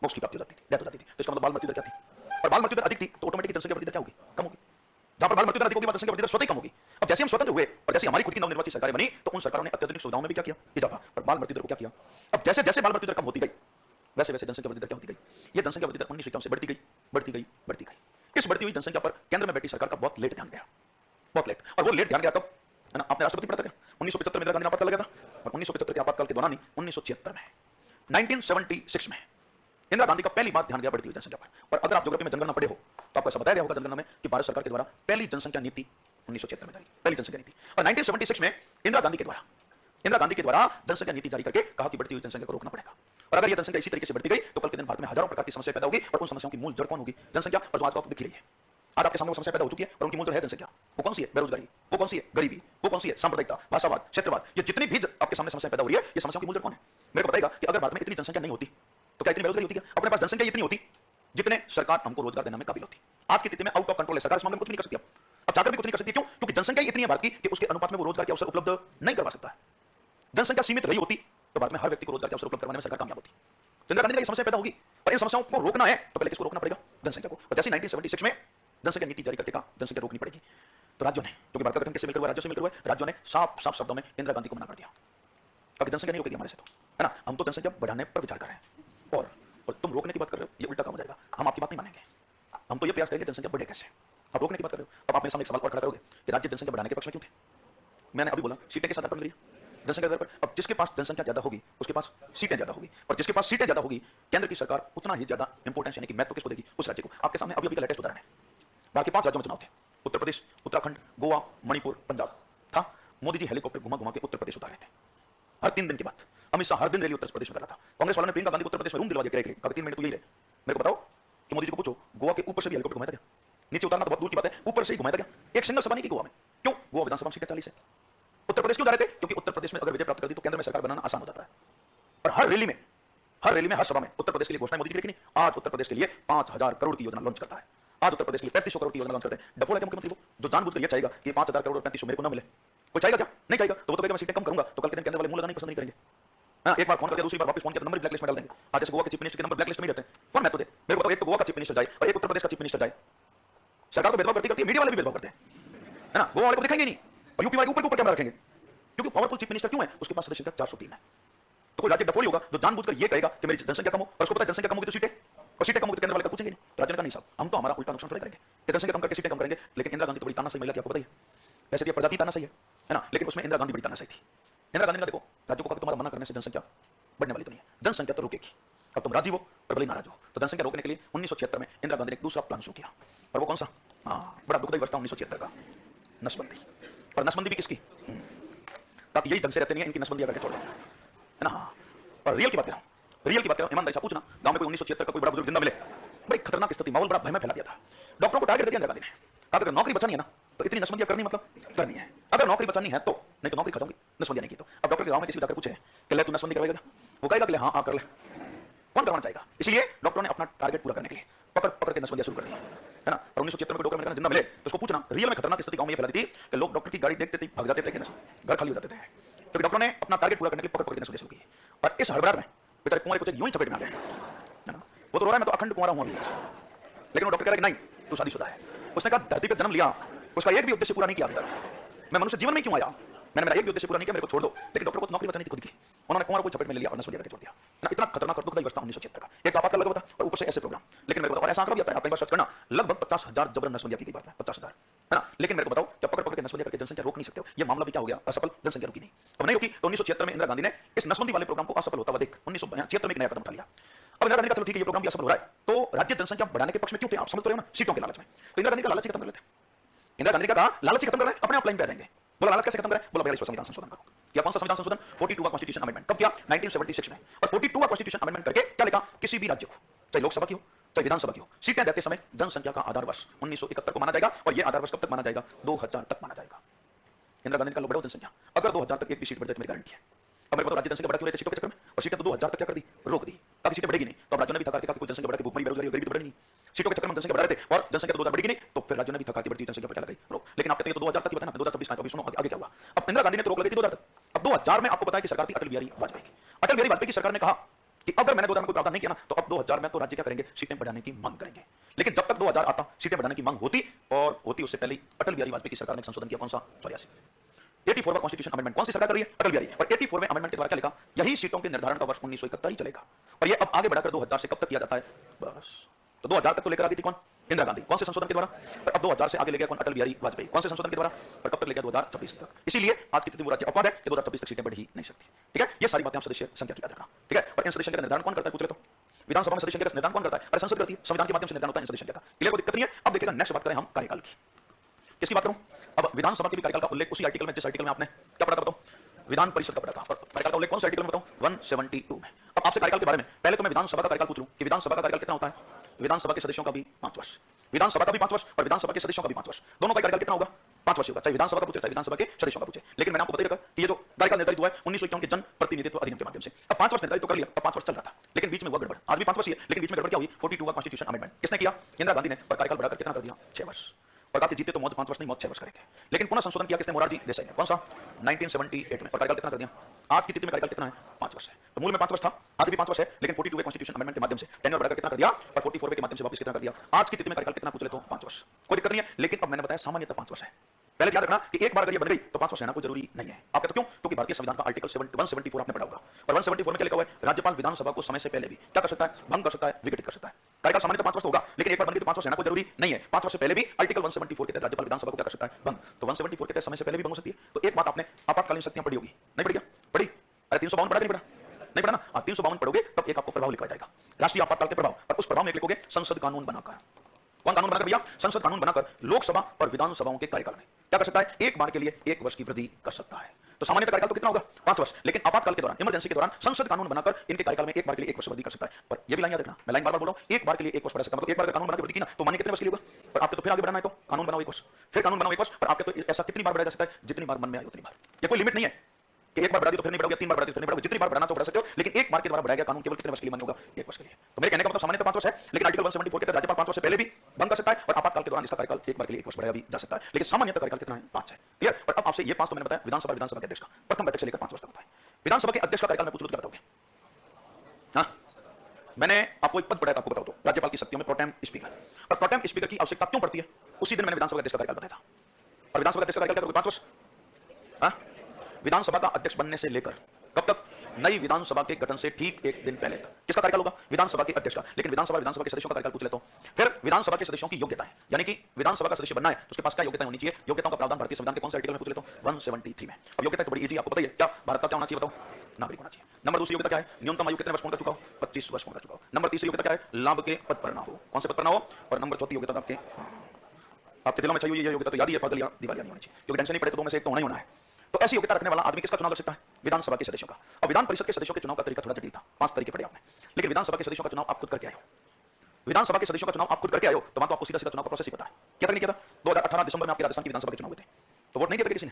मोक्ष की प्राप्ति हो जाती थी, डेथ हो जाती थी। तो इसका मतलब बाल मृत्यु दर क्या थी? और बाल मृत्यु दर अधिक थी तो ऑटोमेटिक जनसंख्या वृद्धि दर क्या होगी? कम होगी। जहां पर बाल मृत्यु दर अधिक होगी वहां जनसंख्या वृद्धि दर स्वतः ही कम होगी। अब जैसे हम स्वतंत्र हुए और जैसे हमारी खुद की नवनिर्वाचित सरकारें बनी तो उन सरकारों ने अत्याधुनिक सुविधाओं में भी क्या किया? इजाफा। और बाल मृत्यु दर को क्या किया? अब जैसे जैसे बाल मृत्यु दर कम होती गई वैसे वैसे जनसंख्या वृद्धि दर क्या होती गई? ये जनसंख्या वृद्धि दर 1951 से बढ़ती गई, बढ़ती गई, बढ़ती गई। इस बढ़ती हुई जनसंख्या पर केंद्र में बैठी सरकार का बहुत लेट ध्यान गया, बहुत लेट। और वो लेट ध्यान गया तब, है ना, आपने राष्ट्रपति पढ़ा था क्या? 1975 में इंदिरा गांधी ने आपातकाल लगा था और 1975 के आपातकाल के दौरान ही 1976 में, 1976 में इंदिरा गांधी का पहली बार ध्यान गया बढ़ती हुई जनसंख्या पर। और अगर आप ज्योग्राफी में जनगणना पढ़े हो तो आपको ऐसा बताया गया होगा जनगणना में कि भारत सरकार के द्वारा पहली जनसंख्या नीति 1976 में जारी, पहली जनसंख्या नीति। और 1976 में इंदिरा गांधी के द्वारा जनसंख्या नीति जारी करके कहा कि बढ़ती हुई जनसंख्या को रोकना पड़ेगा। और अगर ये जनसंख्या इसी तरीके से बढ़ती गई तो कल के दिन भारत में हजारों प्रकार की समस्या पैदा होगी और उन समस्याओं की मूल जड़ कौन होगी? जनसंख्या। और जो आज आपको दिख रही है, आज आपके सामने वो समस्या पैदा हो चुकी है और उनकी मूल जड़ है जनसंख्या। वो कौन सी है? बेरोजगारी। वो कौन सी है? गरीबी। वो कौन सी है? सांप्रदायिकता, भाषावाद, क्षेत्रवाद। ये जितनी भी आपके सामने समस्या पैदा हो रही है ये समस्याओं की मूल जड़ कौन है? मेरे को बताएगा कि अगर भारत में इतनी जनसंख्या नहीं होती तो क्या इतनी बेरोजगारी होती? क्या अपने पास जनसंख्या इतनी होती जितने सरकार हमको रोजगार देने में काबिल होती? आज की स्थिति में आउट ऑफ कंट्रोल है सरकार, इस मामले में कुछ नहीं कर सकती। अब चाहकर भी कुछ नहीं कर सकती। क्यों? क्योंकि जनसंख्या इतनी है भारत की कि उसके अनुपात में वो रोजगार के अवसर उपलब्ध नहीं करवा सकता है। जनसंख्या सीमित रही होती तो भारत में हर व्यक्ति को रोजगार के अवसर उपलब्ध करवाने में सरकार कामयाब होती। तो इंदिरा गांधी का ये समस्या पैदा होगी और इन समस्याओं को रोकना है तो पहले किसको रोकना पड़ेगा? जनसंख्या को। और जैसे 1976 में जनसंख्या नीति जारी करके कहा जनसंख्या रोकनी पड़ेगी तो राज्यों ने, क्योंकि भारत का गठन किससे मिलकर हुआ? राज्यों से मिलकर हुआ, राज्यों ने साफ साफ शब्दों में इंदिरा गांधी को मना कर दिया। अब जनसंख्या नहीं रोकेगी हमारे से, तो है ना, हम तो जनसंख्या बढ़ाने पर विचार कर रहे हैं और तुम रोकने की बात कर रहे हो, ये उल्टा काम हो जाएगा। हम आपकी बात नहीं मानेंगे, हम तो ये प्रयास करेंगे जनसंख्या बढ़े कैसे। आप रोकने की बात कर रहे हो। अब आप मेरे सामने एक सवाल और खड़ा करोगे कि राज्य जनसंख्या बढ़ाने के पक्ष में क्यों थे? मैंने अभी बोला सीटें के साथ पर मिल रही है जनसंख्या दर पर। अब जिसके पास जनसंख्या ज्यादा होगी उसके पास सीटें ज्यादा होगी और जिसके पास सीटें ज्यादा होगी केंद्र की सरकार उतना ही ज्यादा इंपोर्टेंस यानी कि महत्व किसको देगी? उस राज्य को। आपके सामने अभी का लेटेस्ट उदाहरण है, बाकी 5 राज्यों में चुनाव थे, उत्तर प्रदेश, उत्तराखंड, गोवा, मणिपुर, पंजाब था। मोदी जी हेलीकॉप्टर घुमा घुमा के उत्तर प्रदेश उतारे थे हर 3 दिन के बाद। अमित शाह हर दिन रैली उत्तर प्रदेश में कर रहा था। कांग्रेस वालों ने प्रियंका गांधी को उत्तर प्रदेश में रूम दिलवा दिया, 3 महीने तो यही रहे। मेरे को बताओ कि मोदी जी को पूछो गोवा के ऊपर से भी हेलीकॉप्टर घुमाया था? नीचे उतारना तो बहुत दूर की बात है, ऊपर से ही घुमाया था। एक सिंगल सभा नहीं की गोवा में। क्यों? गोवा विधानसभा सीटें 40 है। उत्तर प्रदेश क्यों जा रहे थे? क्योंकि उत्तर प्रदेश में अगर विजय प्राप्त कर दी तो केंद्र में सरकार बनाना आसान हो जाता है। और हर रैली में, हर सभा में उत्तर प्रदेश के लिए घोषणा मोदी की लेकिन आज उत्तर प्रदेश के लिए 5000 करोड़ की योजना लॉन्च करता है। आज उत्तर प्रदेश के लिए 3500 करोड़ की योजना लॉन्च करते हैं। डफोड़ है क्या मुख्यमंत्री वो, जो जानबूझकर ये चाहेगा कि 5000 करोड़ और 3500 मेरे को ना मिले? कोई चाहेगा क्या? नहीं चाहेगा। तो वो तो कहेगा मैं सीटें कम करूंगा तो कल के दिन केंद्र वाले मुंह लगाना पसंद नहीं करेंगे। हाँ, एक बार फोन कर दिया, दूसरी बार वापस फोन किया, नंबर ब्लैक लिस्ट में डाल देंगे। आज जैसे गोवा के चीफ मिनिस्टर के नंबर ब्लैक लिस्ट में ही रहते हैं। कौन महत्व दे? मेरे को बताओ, एक तो गोवा का चीफ मिनिस्टर जाए और एक उत्तर प्रदेश का चीफ मिनिस्टर जाए। सरकार तो भेदभाव करती है, मीडिया वाले भी भेदभाव करते हैं, है ना। गोवा वाले को दिखाएंगे नहीं और यूपी वाले ऊपर के ऊपर कैमरा रखेंगे क्योंकि पावरफुल चीफ मिनिस्टर क्यों है? उसके पास सदस्यता 403 है। तो कोई राज्य डफोड़ी होगा जो जानबूझकर ये कहेगा कि मेरी जनसंख्या कम हो और उसको पता है जनसंख्या कम होगी तो सीटें, और सीटें कम होगी तो केंद्र वाले का पूछेंगे नहीं। तो राज्य का नहीं साहब, हम तो हमारा उल्टा नुकसान थोड़ा करेंगे कि जनसंख्या कम करके सीटें कम करेंगे। लेकिन इंदिरा गांधी तो बड़ी तानाशाही महिला की, आपको पता ही है। वैसे तो प्रजाति तानाशाही है ना, लेकिन उसमें इंदिरा गांधी बड़ी तानाशाही थी। इंदिरा गांधी ने देखो राज्यों को कहा तुम्हारा मना करने से जनसंख्या बढ़ने वाली तो नहीं है, जनसंख्या तो रुकेगी। अब तुम राजी हो और भले नाराज हो। तो जनसंख्या रोकने के लिए 1976 में इंदिरा गांधी ने एक दूसरा प्लान शुरू किया। और वो कौन सा? हाँ, बड़ा दुखदायी वर्ष था 1976 का, नसबंदी। और नसबंदी भी किसकी? ताकि यही ढंग से रहते नहीं है, इनकी नसबंदियां करके छोड़ दो, है ना। और रियल की बात कर रहा हूं, रियल की बात कर रहा हूं, ईमानदारी से पूछना, गांव में कोई 1976 का कोई बड़ा बुजुर्ग जिंदा मिले, बड़ी खतरनाक स्थिति, माहौल बड़ा भय में फैला दिया था। डॉक्टरों को टारगेट दे दिया इंदिरा गांधी ने, कहा अगर नौकरी बचानी है ना तो इतनी नसबंदियां करनी, मतलब करनी है, अगर नौकरी बचानी है तो, नहीं तो नौकरी खा जाऊंगी, नसबंदियां नहीं की तो। अब डॉक्टर के गांव में किसी भी जाकर पूछे कि ले तू नसबंदी करवाएगा क्या, वो कहेगा कि हाँ हाँ कर ले, कौन करवाना चाहेगा। इसलिए डॉक्टरों ने अपना टारगेट पूरा करने के लिए पकड़ पकड़ के नसबंदियां शुरू कर दी, है ना। और 1976 में डॉक्टर जिंदा मिले तो उसको पूछना, रियल में खतरनाक स्थिति गांव में ये फैलाती थी कि लोग डॉक्टर की गाड़ी देखते थे भाग जाते थे, घर खाली हो जाते थे, क्योंकि डॉक्टर ने अपना टारगेट पूरा करने के लिए पकड़ पकड़ के नसबंदियां शुरू की। और इस हड़बड़ाहट में बेचारे कुंवारे कुछ यूं ही चपेट में आ गए, है ना। वो तो रो रहा है मैं तो अखंड कुंवारा हूं अभी, लेकिन वो डॉक्टर कह रहा है कि नहीं तू शादीशुदा है। उसने कहा धरती पर जन्म लिया, उसका एक भी उद्देश्य पूरा नहीं किया अभी तक, मैं मनुष्य जीवन में क्यों आया, मैंने मेरा एक भी उद्देश्य पूरा नहीं किया, मेरे को छोड़ दो। लेकिन डॉक्टर को तो नौकरी बचानी थी खुद की, उन्होंने कुंवारों को चपेट में ले लिया और नस्बंदी करके छोड़ दिया, ना। इतना खतरनाक और दुखदायी अवस्था 1976 का, एक आपातकाल लगा हुआ था और ऊपर से ऐसे प्रोग्राम। लेकिन मेरे को बताओ, ऐसा आंकड़ा भी आता है, आप कई बार सर्च करना, लगभग 50,000 जबरन नस्बंदियां की गई बात है, 50,000, है ना। लेकिन मेरे को बताओ, जब पकड़ पकड़ के नस्बंदियां करके जनसंख्या रोक नहीं सकते हो, ये मामला भी क्या हो गया, असफल, जनसंख्या रुकी नहीं। अब नहीं रुकी तो 1976 में इंदिरा गांधी ने इस नस्बंदी वाले प्रोग्राम को असफल होता हुआ देख 1976 में एक नया कदम उठा लिया। अब इंदिरा गांधी का चलो ठीक है ये प्रोग्राम भी असफल हो रहा है, तो राज्य जनसंख्या बढ़ाने के पक्ष में क्यों थे, आप समझ रहे हो ना, सीटों के लालच में। तो इंदिरा गांधी का लालच खत्म कर लेते, इंदिरा गांधी का कहा लालच खत्म कर रहे हैं, अपने आप लाइन पे आ जाएंगे। बोला लालच कैसे खत्म करें, बोला 42वां संविधान संशोधन करो। क्या कौन सा संविधान संशोधन, 42वां कॉन्स्टिट्यूशन अमेंडमेंट, कब किया, 1976 में। और 42वां कॉन्स्टिट्यूशन अमेंडमेंट करके क्या लिखा, किसी भी राज्य को, चाहे लोकसभा की हो चाहे विधानसभा की हो, सीटें देते समय जनसंख्या का आधार वर्ष 1971 को माना जाएगा, और यह आधार वर्ष कब तक माना जाएगा, 2000 तक माना जाएगा। इंदिरा गांधी का बढ़ाओ जनसंख्या, अगर 2000 तक एक भी सीट बढ़ जाए तो मेरी गारंटी है। अब मेरे को राज्य जनसंख्या बढ़ा क्यों रहे थे सीटों के चक्कर में, और सीटें तो 2000 तक क्या कर दी, रोक दी, ताकि सीटें बढ़ेगी नहीं। तो अब राज्यों ने भी थका के कोई जनसंख्या बढ़ा के भूखमरी बेरोजगारी गरीबी तो बढ़ेगी नहीं, सीटों के चक्कर में जनसंख्या बढ़ा रहे थे और जनसंख्या तो 2000 बढ़ेगी नहीं, तो फिर राज्यों ने भी थका के बढ़ती जनसंख्या पर क्या लगाई रोक। लेकिन आप कहते हैं तो 2000 तक ही बताना, 2026 का अभी सुनो आगे क्या हुआ। अब इंदिरा गांधी ने तो रोक लगी थी 2000 तक, अब 2000 में आपको पता है कि सरकार थी अटल बिहारी वाजपेयी की। अटल बिहारी वाजपेयी की सरकार ने कहा कि अगर मैंने 2000 में कोई प्रावधान नहीं किया ना तो अब 2000 में तो राज्य क्या करेंगे, सीटें बढ़ाने की मांग करेंगे। लेकिन जब तक 2000 आता सीटें बढ़ाने की मांग होती, और होती उससे पहले अटल बिहारी वाजपेयी की सरकार ने संशोधन किया, कौन सा, 84वां कॉन्स्टिट्यूशन अमेंडमेंट, कौन सी सरकार कर रही है, अटल बिहारी। और 84वें अमेंडमेंट के द्वारा क्या लिखा, यही सीटों के निर्धारण का वर्ष 1971 ही चलेगा, और ये अब आगे बढ़ाकर 2000 से कब तक किया जाता है, बस। तो 2000 तक तो लेकर आ गई थी कौन, इंदिरा गांधी, कौन से संशोधन के द्वारा, पर अब 2000 से आगे ले गया कौन, अटल बिहारी वाजपेयी, कौन से संशोधन के द्वारा, पर कब तक ले गया, 2026 तक। इसीलिए आज की स्थिति वो राज्य अपवाद है कि 2026 तक सीटें बढ़ ही नहीं सकती, ठीक है। ये सारी बातें आप सदस्य संख्या की याद रखना, ठीक है। और इन सदस्य का निर्धारण कौन करता है, पूछ ले तो, विधानसभा में सदस्य संख्या का निर्धारण कौन करता है, अरे संसद करती है, संविधान के माध्यम से निर्धारण होता है सदस्य संख्या का, क्लियर, कोई दिक्कत नहीं है। अब देखिएगा नेक्स्ट बात करें हम कार्यकाल की, किसकी बात करूं, अब विधानसभा के भी कार्यकाल का उल्लेख उसी आर्टिकल में, जिस आर्टिकल में आपने क्या पढ़ा था बताओ, विधान परिषद का पढ़ा था, और कार्यकाल का उल्लेख कौन से आर्टिकल में बताऊं, 172 में। अब आपसे कार्यकाल के बारे में पहले तो मैं विधानसभा का कार्यकाल पूछ लूं कि विधानसभा का कार्यकाल कितना होता है, विधानसभा के सदस्यों का भी 5 वर्ष, विधानसभा का भी 5 वर्ष और विधानसभा के सदस्यों का भी 5 वर्ष, दोनों का कार्यकाल कितना होगा, 5 वर्ष होगा, चाहे विधानसभा का पूछे चाहे विधानसभा के सदस्यों का पूछे। लेकिन मैंने आपको बता रखा कि ये जो कार्यकाल निर्धारित हुआ है 1951 के जन प्रतिनिधित्व अधिनियम के माध्यम से, अब 5 वर्ष निर्धारित तो कर लिया, अब 5 वर्ष चल रहा था, लेकिन बीच में हुआ गड़बड़, आज भी 5 वर्ष ही है, लेकिन बीच में गड़बड़ क्या हुई, 42वां कॉन्स्टिट्यूशन अमेंडमेंट किसने किया, इंदिरा गांधी ने, और कार्यकाल बढ़ाकर कितना कर दिया, 6 वर्ष। और कहा कि जीते तो मौत 5 वर्ष नहीं, मौत 6 वर्ष करेंगे। लेकिन पुनः संशोधन किया किसने, मोरारजी देसाई ने, कौन सा, 1978 में, और कार्यकाल कितना कर दिया, आज की तिथि में कार्यकाल कितना है, 5 वर्ष है। तो मूल में 5 वर्ष था, आज भी 5 वर्ष है, लेकिन 42वें कॉन्स्टिट्यूशन अमेंडमेंट के माध्यम से टेन्योर बढ़ाकर कितना कर दिया, और 44वें के माध्यम से वापस कितना कर दिया। आज की तिथि में कार्यकाल कितना पूछ ले तो 5 वर्ष, कोई दिक्कत नहीं है। लेकिन अब मैंने बताया सामान्यतः 5 वर्ष है। पहले याद रखना कि एक बार अगर ये बन गई तो 5 वर्ष रहना कोई जरूरी नहीं है। आप कहते हो क्यों, क्योंकि भारतीय संविधान का आर्टिकल 174 आपने पढ़ा होगा, और 174 में क्या लिखा हुआ है, राज्यपाल विधानसभा को समय से पहले भी क्या कर सकता है, भंग कर सकता है, विघटित कर सकता है। कार्यकाल सामान्यतः 5 वर्ष होगा, लेकिन एक बार बन गई तो 5 वर्ष रहना कोई जरूरी नहीं है। 5 वर्ष से पहले भी आर्टिकल 174 के तहत राज्यपाल विधानसभा को क्या कर सकता है, भंग। तो 174 के तहत समय से पहले भी भंग हो सकती है। तो एक बात आपने आपातकालीन शक्तियां पढ़ी होगी, नहीं पढ़ी क्या, पढ़ी, अरे 352 पढ़ा, नहीं पढ़ा, नहीं पढ़ा ना, आप 352 पढ़ोगे तब एक आपको प्रभाव लिखा जाएगा, राष्ट्रीय आपातकाल के प्रभाव, और उस प्रभाव में लिखोगे संसद कानून बनाकर, कौन कानून बनाकर भैया, संसद कानून बनाकर लोकसभा और विधानसभाओं के कार्यकाल में क्या कर सकता है, एक बार के लिए 1 वर्ष की वृद्धि कर सकता है। तो सामान्य कार्यकाल तो कितना होगा, 5 वर्ष, लेकिन आपातकाल के दौरान, इमरजेंसी के दौरान संसद कानून बनाकर इनके कार्यकाल में एक बार के लिए 1 वर्ष वृद्धि कर सकता है। पर ये भी लाइन याद रखना, मैं लाइन बार-बार बोल रहा हूं, एक बार के लिए 1 वर्ष बढ़ा सकता है, मतलब एक बार अगर कानून बना के वृद्धि की ना तो मानिए कितने वर्ष के लिए होगा, पर आपको तो फिर आगे बढ़ाना है तो कानून बनाओ 1 वर्ष, फिर कानून बनाओ 1 वर्ष, पर आपके तो ऐसा कितनी बार बढ़ाया जा सकता है, जितनी बार मन में आए उतनी बार, ये कोई लिमिट नहीं है कि एक बार बढ़ा दी तो फिर नहीं बढ़ाओगे, 3 बार बढ़ा दी तो फिर नहीं बढ़ाओगे, जितनी बार बढ़ाना तो बढ़ा सकते हो, लेकिन एक बार के द्वारा बढ़ाया गया कानून केवल कितने वर्ष के लिए मान्य होगा, 1 वर्ष के लिए। तो मेरे कहने का मतलब सामान्य 5 वर्ष है, लेकिन आर्टिकल 174 के तहत राज्यपाल 5 वर्ष से पहले भी भंग कर सकता है, और आपातकाल के दौरान इसका कार्यकाल एक बार के लिए 1 वर्ष बढ़ाया भी जा सकता है, लेकिन सामान्यतः कार्यकाल कितना है, 5 है, क्लियर। और अब आपसे ये 5 तो मैंने बताया विधानसभा के अध्यक्ष का, प्रथम बैठक से लेकर 5 वर्ष तक होता है। विधानसभा के अध्यक्ष का कार्यकाल मैं पूछ लूं तो क्या बताओगे, हाँ, मैंने आपको एक पद पढ़ाया था, आपको बताओ तो राज्यपाल की शक्तियों में प्रोटेम स्पीकर, और प्रोटेम स्पीकर की आवश्यकता क्यों पड़ती है, उसी दिन मैंने विधानसभा अध्यक्ष का कार्यकाल बताया था। और विधानसभा अध्यक्ष का कार्यकाल क्या, 5 वर्ष, हाँ, विधानसभा का अध्यक्ष बनने से लेकर कब तक, नई विधानसभा के गठन से ठीक 1 दिन पहले तक किसका कार्यकाल होगा, विधानसभा के अध्यक्ष का। लेकिन विधानसभा के सदस्यों का कार्यकाल पूछ लेता हूं। फिर विधानसभा के सदस्यों की योग्यता है, यानी कि विधानसभा का सदस्य बनना है तो उसके पास क्या योग्यता होनी चाहिए, योग्यताओं का प्रावधान भारतीय संविधान के कौन से आर्टिकल में पूछ लेता हूं, 173 में। अब योग्यता तो बड़ी इजी, आपको पता ही है, क्या भारत का क्या होना चाहिए बताओ, नागरिक होना चाहिए। नंबर दूसरी योग्यता क्या है, न्यूनतम आयु कितने वर्ष पूर्ण कर चुका हो, 25 वर्ष पूर्ण कर चुका हो। नंबर तीसरी योग्यता क्या है, लाभ के पद पर ना हो, कौन से पद पर ना हो। और नंबर चौथी योग्यता आपके दिलों में चाहिए, ये योग्यता तो याद ही है, पागल या दिवालिया नहीं होनी चाहिए, क्योंकि टेंशन नहीं पड़े तो 2 में से एक तो होना ही होना है। तो ऐसी योग्यता रखने वाला आदमी किसका चुनाव कर सकता है? विधानसभा के सदस्यों का। अब विधान परिषद के सदस्यों के चुनाव का तरीका थोड़ा जटिल था, 5 तरीके पढ़े आपने, लेकिन विधानसभा के सदस्यों का चुनाव आप खुद करके आए हो। विधानसभा के सदस्यों का चुनाव आप खुद करके आए हो, तो वहां तो आपको सीधा सीधा चुनाव का प्रोसेस ही पता है। क्या करने किया था? 2018 दिसंबर में आपके राजस्थान की विधानसभा के चुनाव हुए थे, तो वोट नहीं दिया किसी ने?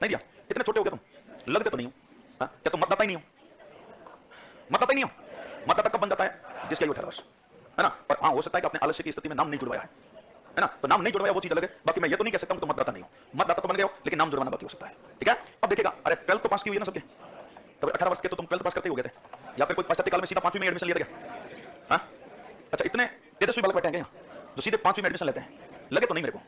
नहीं दिया। इतने छोटे हो गए तुम, लगते तो नहीं हो। क्या तुम मतदाता ही नहीं हो? मतदाता ही नहीं हो। मतदाता कब बन जाता है? जिसकी आयु 18 वर्ष है ना। पर हाँ, हो सकता है कि अपने आलस्य की स्थिति में नाम नहीं जुड़वाया है ना, तो नाम नहीं जुड़वाया वो चीज अलग है। बाकी मैं ये तो नहीं कह सकता हूं कि तुम मतदाता नहीं हो, मतदाता तो बन गए हो, लेकिन नाम जुड़वाना बाकी हो सकता है। ठीक है, अब देखिएगा, अरे 12th तो पास की हुई है ना सबके, तो 18 वर्ष के तो तुम 12th पास करते ही हो गए थे, या फिर कोई पाश्चात्य काल में सीधा 5वीं में एडमिशन लिया था क्या? हाँ, अच्छा, इतने तेजस्वी बालक बैठे हैं क्या जो सीधे 5वीं में एडमिशन लेते हैं? लगे तो नहीं मेरे को।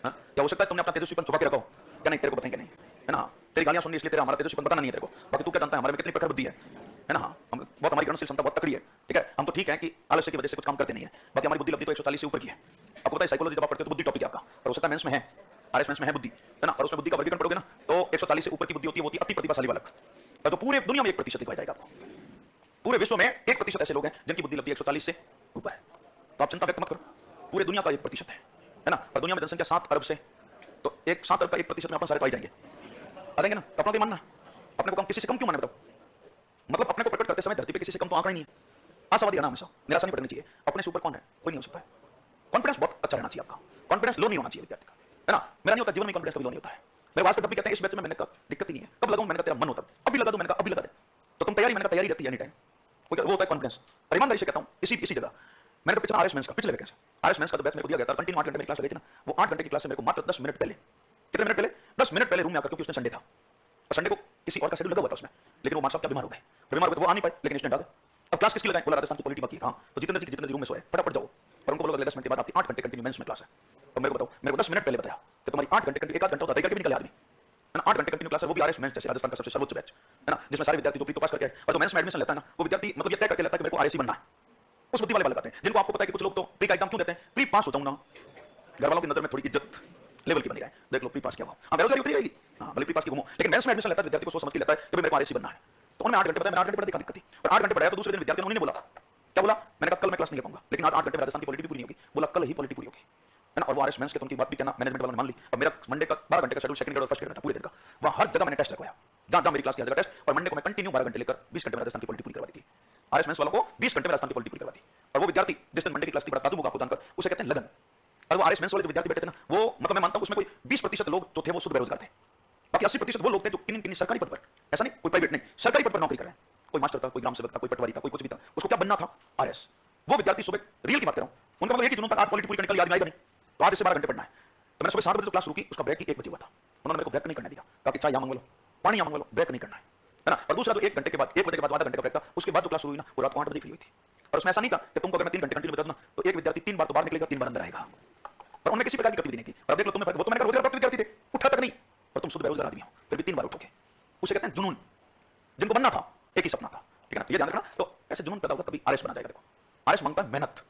हाँ, क्या हो सकता है तुमने अपना तेजस्वीपन छुपा के रखा हो? क्या नहीं, तेरे को बताएंगे नहीं, है ना। तेरी गालियां सुननी इसलिए तेरा हमारा तेजस्वीपन बताना नहीं है तेरे को, बाकी तू क्या जानता है हमारे में कितनी प्रखर बुद्धि है ना। हम बहुत, हमारी ग्रहणशील क्षमता बहुत तकड़ी है। ठीक है, हम तो ठीक है कि आलस्य की वजह से कुछ काम करते नहीं है, बाकी हमारी बुद्धि लब्धि तो 140 से ऊपर की है। आपको पता है साइकोलॉजी जब आप पढ़ते हो तो बुद्धि टॉपिक है आपका, और हो सकता है मेंस में है, आरएस मेंस में है बुद्धि, है ना। और उसमें बुद्धि का वर्गीकरण पढ़ोगे ना तो 140 से ऊपर की बुद्धि होती है, वो होती है अति प्रतिभाशाली बालक। तो पूरे दुनिया में 1% दिखाया जाएगा आपको, पूरे विश्व में 1% ऐसे लोग हैं जिनकी बुद्धि लब्धि 140 से ऊपर है। तो आप चिंता व्यक्त मत करो, पूरे दुनिया का 1% है ना। और दुनिया में जनसंख्या 7 अरब से, तो 7 अरब का 1% में अपन सारे पाई जाएंगे, आ जाएंगे ना। तो अपना भी मानना, अपने को कम किसी से कम क्यों माने बताओ? मतलब अपने को प्रकट करते समय धरती पे किसी से कम तो आंकड़ा नहीं है। आशावादी रहना हमेशा, निराशा नहीं पड़नी चाहिए। अपने से ऊपर कौन है? कोई नहीं हो सकता है। कॉन्फिडेंस बहुत अच्छा रहना चाहिए आपका, कॉन्फिडेंस लो नहीं होना चाहिए विद्यार्थी का, है ना। मेरा नहीं होता जीवन में, कॉन्फिडेंस कभी लो नहीं होता है। मेरे वास्ते तब भी कहते हैं इस बैच में, मैंने कहा दिक्कत ही नहीं है, कब लगाऊं? मैंने कहा तेरा मन होता अभी लगा दो, मैंने कहा अभी लगा दे। तो तुम तैयारी, मैंने कहा तैयारी रहती है एनी टाइम, वो होता है कॉन्फिडेंस। ईमानदारी से कहता हूं, इसी जगह मैंने तो पिछला आरएस मेंस का, पिछले वैकेंसी आरएस मेंस का तो बैच मेरे को दिया गया था, कंटिन्यू 8 घंटे मेरी क्लास लगी थी ना, वो 8 घंटे की क्लास से मेरे को मात्र 10 मिनट पहले, कितने मिनट पहले? 10 मिनट पहले रूम में आकर, क्योंकि उसने संडे था और संडे को किसी और का शेड्यूल लगा हुआ था उसमें, लेकिन वो मास्टर साहब क्या बीमार हो गए, तो वो आ नहीं पाए, लेकिन स्टूडेंट आ गए। अब क्लास किसकी लगाई? बोला राजस्थान की पॉलिटी बाकी है। हाँ, तो जितेंद्र जी रूम में सोए, फटाफट जाओ, और उनको बोला अगले 10 मिनट के बाद आपकी 8 घंटे कंटिन्यू मेंस में क्लास है। और मेरे को बताओ, मेरे को 10 मिनट पहले बताया कि तुम्हारी 8 घंटे कंटिन्यू, एक आध घंटा होता है, करके भी निकल आदमी, है ना। 8 घंटे कंटिन्यू क्लास है, वो भी आरएस मेंस जैसे राजस्थान का सबसे सर्वोच्च बैच, है ना, जिसमें सारे विद्यार्थी जो प्री पास करके आए, और जो मेंस में एडमिशन लेता है ना, वो विद्यार्थी मतलब ये तय करके लेता है कि मेरे को आरएस बनना है। उस बुद्धि वाले बात है, जिनको आपको पता है कि कुछ लोग तो प्री का एग्जाम क्यों देते हैं? प्री पास हो जाऊं ना, घर वालों की नजर में थोड़ी इज्जत लेवल की बनी रहे, देख लो प्री पास क्या हुआ। हाँ, बेरोजगारी उतरी रहेगी, हाँ भले प्री पास की घूमो, लेकिन मेंस में एडमिशन लेता है विद्यार्थी को सोच समझ के लेता है कि मेरे को आरएस बनना है। तो उन्होंने 8 घंटे बताया, मैंने 8 घंटे पढ़ा, दिक्कत थी, और 8 घंटे पढ़ाया तो दूसरे दिन विद्यार्थी ने बोला, क्या बोला? मैंने कहा कल मैं क्लास नहीं ले पाऊंगा, लेकिन आज 8 घंटे में राजस्थान की पॉलिटी पूरी होगी। बोला कल ही पॉलिटी पूरी होगी, है ना। और वो आरएस मेंस के तो उनकी बात भी कहना मैनेजमेंट वालों ने मान ली। अब मेरा मंडे का 12 घंटे का शेड्यूल, सेकंड ग्रेड और फर्स्ट ग्रेड था पूरे दिन का, वहां हर जगह मैंने टेस्ट लगवाया, जहां मेरी क्लास की जगह टेस्ट, और मंडे को मैं कंटिन्यू 12 घंटे लेकर 20 घंटे में राजस्थान की पॉलिटी पूरी करवा दी थी। आरएस मेंस वालों को 20 घंटे में राजस्थान की पॉलिटी पूरी करवा दी। और वो विद्यार्थी जिस दिन मंडे की क्लास की बड़ा ताजुब होगा आपको जानकर, उसे कहते हैं लगन। और वो आरएस मेंस वाले जो विद्यार्थी बैठे थे ना, वो मतलब मैं मानता हूं उसमें कोई 20% लोग जो थे वो शुद्ध बेरोजगार थे, बाकी 80% वो लोग थे जो किन्हीं सरकारी पद पर, ऐसा नहीं कोई प्राइवेट नहीं, सरकारी पद पर नौकरी कर रहे हैं। कोई मास्टर था, कोई ग्राम सेवक था, कोई पटवारी था, कोई कुछ भी था, उसको क्या बनना था? आरएस। वो विद्यार्थी सुबह रियल की बात कर रहा हूं, उनका मतलब एक ही जुनून था, आज पॉलिटी पूरी करने के लिए आदमी नहीं, तो आज से 12 घंटे पढ़ना है। तो मैंने सुबह 7 बजे जो क्लास शुरू की, उसका ब्रेक 1 बजे हुआ था। उन्होंने मेरे को ब्रेक नहीं करने दिया, कहा कि चाय यहाँ मंगवा लो, पानी यहाँ मंगवा लो, ब्रेक नहीं करना है ना। और दूसरा जो 1 घंटे के बाद, 1 बजे के बाद आधा घंटे का ब्रेक था, उसके बाद जो क्लास हुई ना, वो रात को 8 बजे फ्री हुई थी। और उसमें ऐसा नहीं था कि तुमको अगर मैं 3 घंटे कंटिन्यू बता दूं ना, तो एक विद्यार्थी 3 बार तो बाहर निकलेगा, 3 बार अंदर आएगा, और उनमें किसी प्रकार की गतिविधि नहीं थी। और देख लो तुम्हें, वो तो मैंने रोजगार प्राप्त विद्यार्थी थे, उठा तक नहीं, और तुम शुद्ध बेरोजगार आदमी हो, फिर भी 3 बार उठोगे, उसे कहते हैं जुनून। जिनको बनना था, एक ही सपना था, ठीक है ना, ये ध्यान रखना। तो ऐसे जुनून पैदा होगा तभी आरएस बना जाएगा। देखो आरएस मांगता है मेहनत,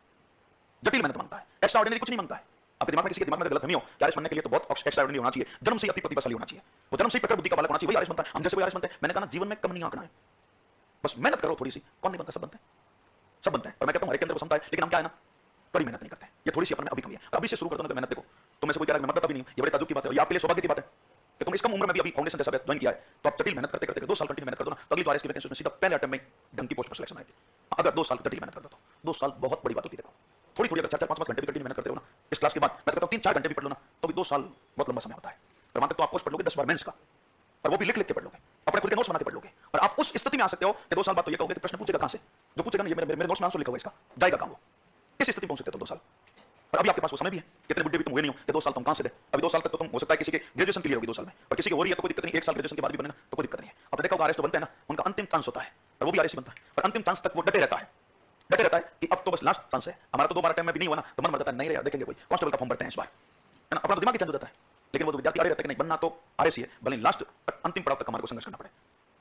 जटिल मेहनत मांगता है, एक्स्ट्रा ऑर्डिनरी कुछ नहीं मांगता है। आपके दिमाग में, किसी के दिमाग में गलतफहमी हो कि आरएस बनने के लिए तो बहुत एक्स्ट्रा ऑर्डिनरी होना चाहिए, जन्म से अति प्रतिभाशाली होना चाहिए, वो जन्म से प्रखर बुद्धि का बालक होना चाहिए, वही आरएस बनता है। हम जैसे कोई आरएस बनते हैं, मैंने कहा ना, जीवन में कम नहीं आंकना है, बस मेहनत करो थोड़ी सी। कौन नहीं बनता? सब बनते हैं, सब बनते हैं। और मैं कहता हूं हर एक के अंदर वो क्षमता है, लेकिन हम क्या है ना, कड़ी मेहनत नहीं करते। ये थोड़ी सी अपन में अभी कमी है, अभी से शुरू करता हूं मेहनत। देखो तुम में से कोई कह रहा है मैं मतदाता भी नहीं हूं, ये बड़े ताज्जुब की बात है, ये आपके लिए सौभाग्य की बात है कि तुम इस कम उम्र में भी अभी फाउंडेशन जैसा ज्वाइन किया है। तो आप जटिल मेहनत करते करते 2 साल कंटिन्यू मेहनत कर दो ना, तो अगली आरएस की वैकेंसी में सीधा पहले अटेम्प्ट में ढंग की पोस्ट पर सिलेक्शन आएगी। अगर 2 साल जटिल मेहनत कर दो तो 2 साल बहुत बड़ी बात होती है। देखो थोड़ी थोड़ी अगर 4-4-5 घंटे भी कंटिन्यू मेहनत करते हो ना, इस क्लास के बाद मैं कहता हूं 3-4 घंटे भी पढ़ लो ना, तो भी 2 साल बहुत लंबा समय होता है। और वहां तक तो आप पोस्ट पढ़ लोगे 10 बार मेंस का, और वो भी लिख लिख के पढ़ लोगे, अपने खुद के नोट्स बना के पढ़ लोगे। और आप उस स्थिति में आ सकते हो कि 2 साल बाद तो ये कहोगे कि प्रश्न पूछेगा कहां से, जो पूछेगा ना ये मेरे नोट्स में आंसर लिखा हुआ है, इसका जाएगा कहां? वो इस स्थिति में पहुंच सकते हो 2 साल। और अभी आपके पास वो समय भी है, कितने बुढ़े भी तुम हुए नहीं हो कि 2 साल तुम कहां से दे। अभी 2 साल तक तो तुम हो सकता है किसी के ग्रेजुएशन क्लियर होगी 2 साल में, और किसी की हो रही है तो कोई दिक्कत नहीं, 1 साल ग्रेजुएशन के बाद भी बने ना तो कोई दिक्कत नहीं है। आपने देखा होगा आरएस तो बनते हैं ना, उनका अंतिम चांस होता है, और वो भी आरएस बनता है, और अंतिम चांस तक वो डटे रहता है कि अब तो बस लास्ट चांस है हमारा, तो 2 बार टाइम में भी नहीं हुआ ना, तो मन बताता है नहीं रे यार देखेंगे कोई कांस्टेबल का फॉर्म भरते हैं इस बार, है ना। अपना दिमाग ही चेंज हो जाता है। लेकिन वो विद्यार्थी अड़े रहते हैं कि नहीं बनना तो आरएस ही है, भले लास्ट अंतिम पड़ाव तक हमारे को संघर्ष करना पड़े।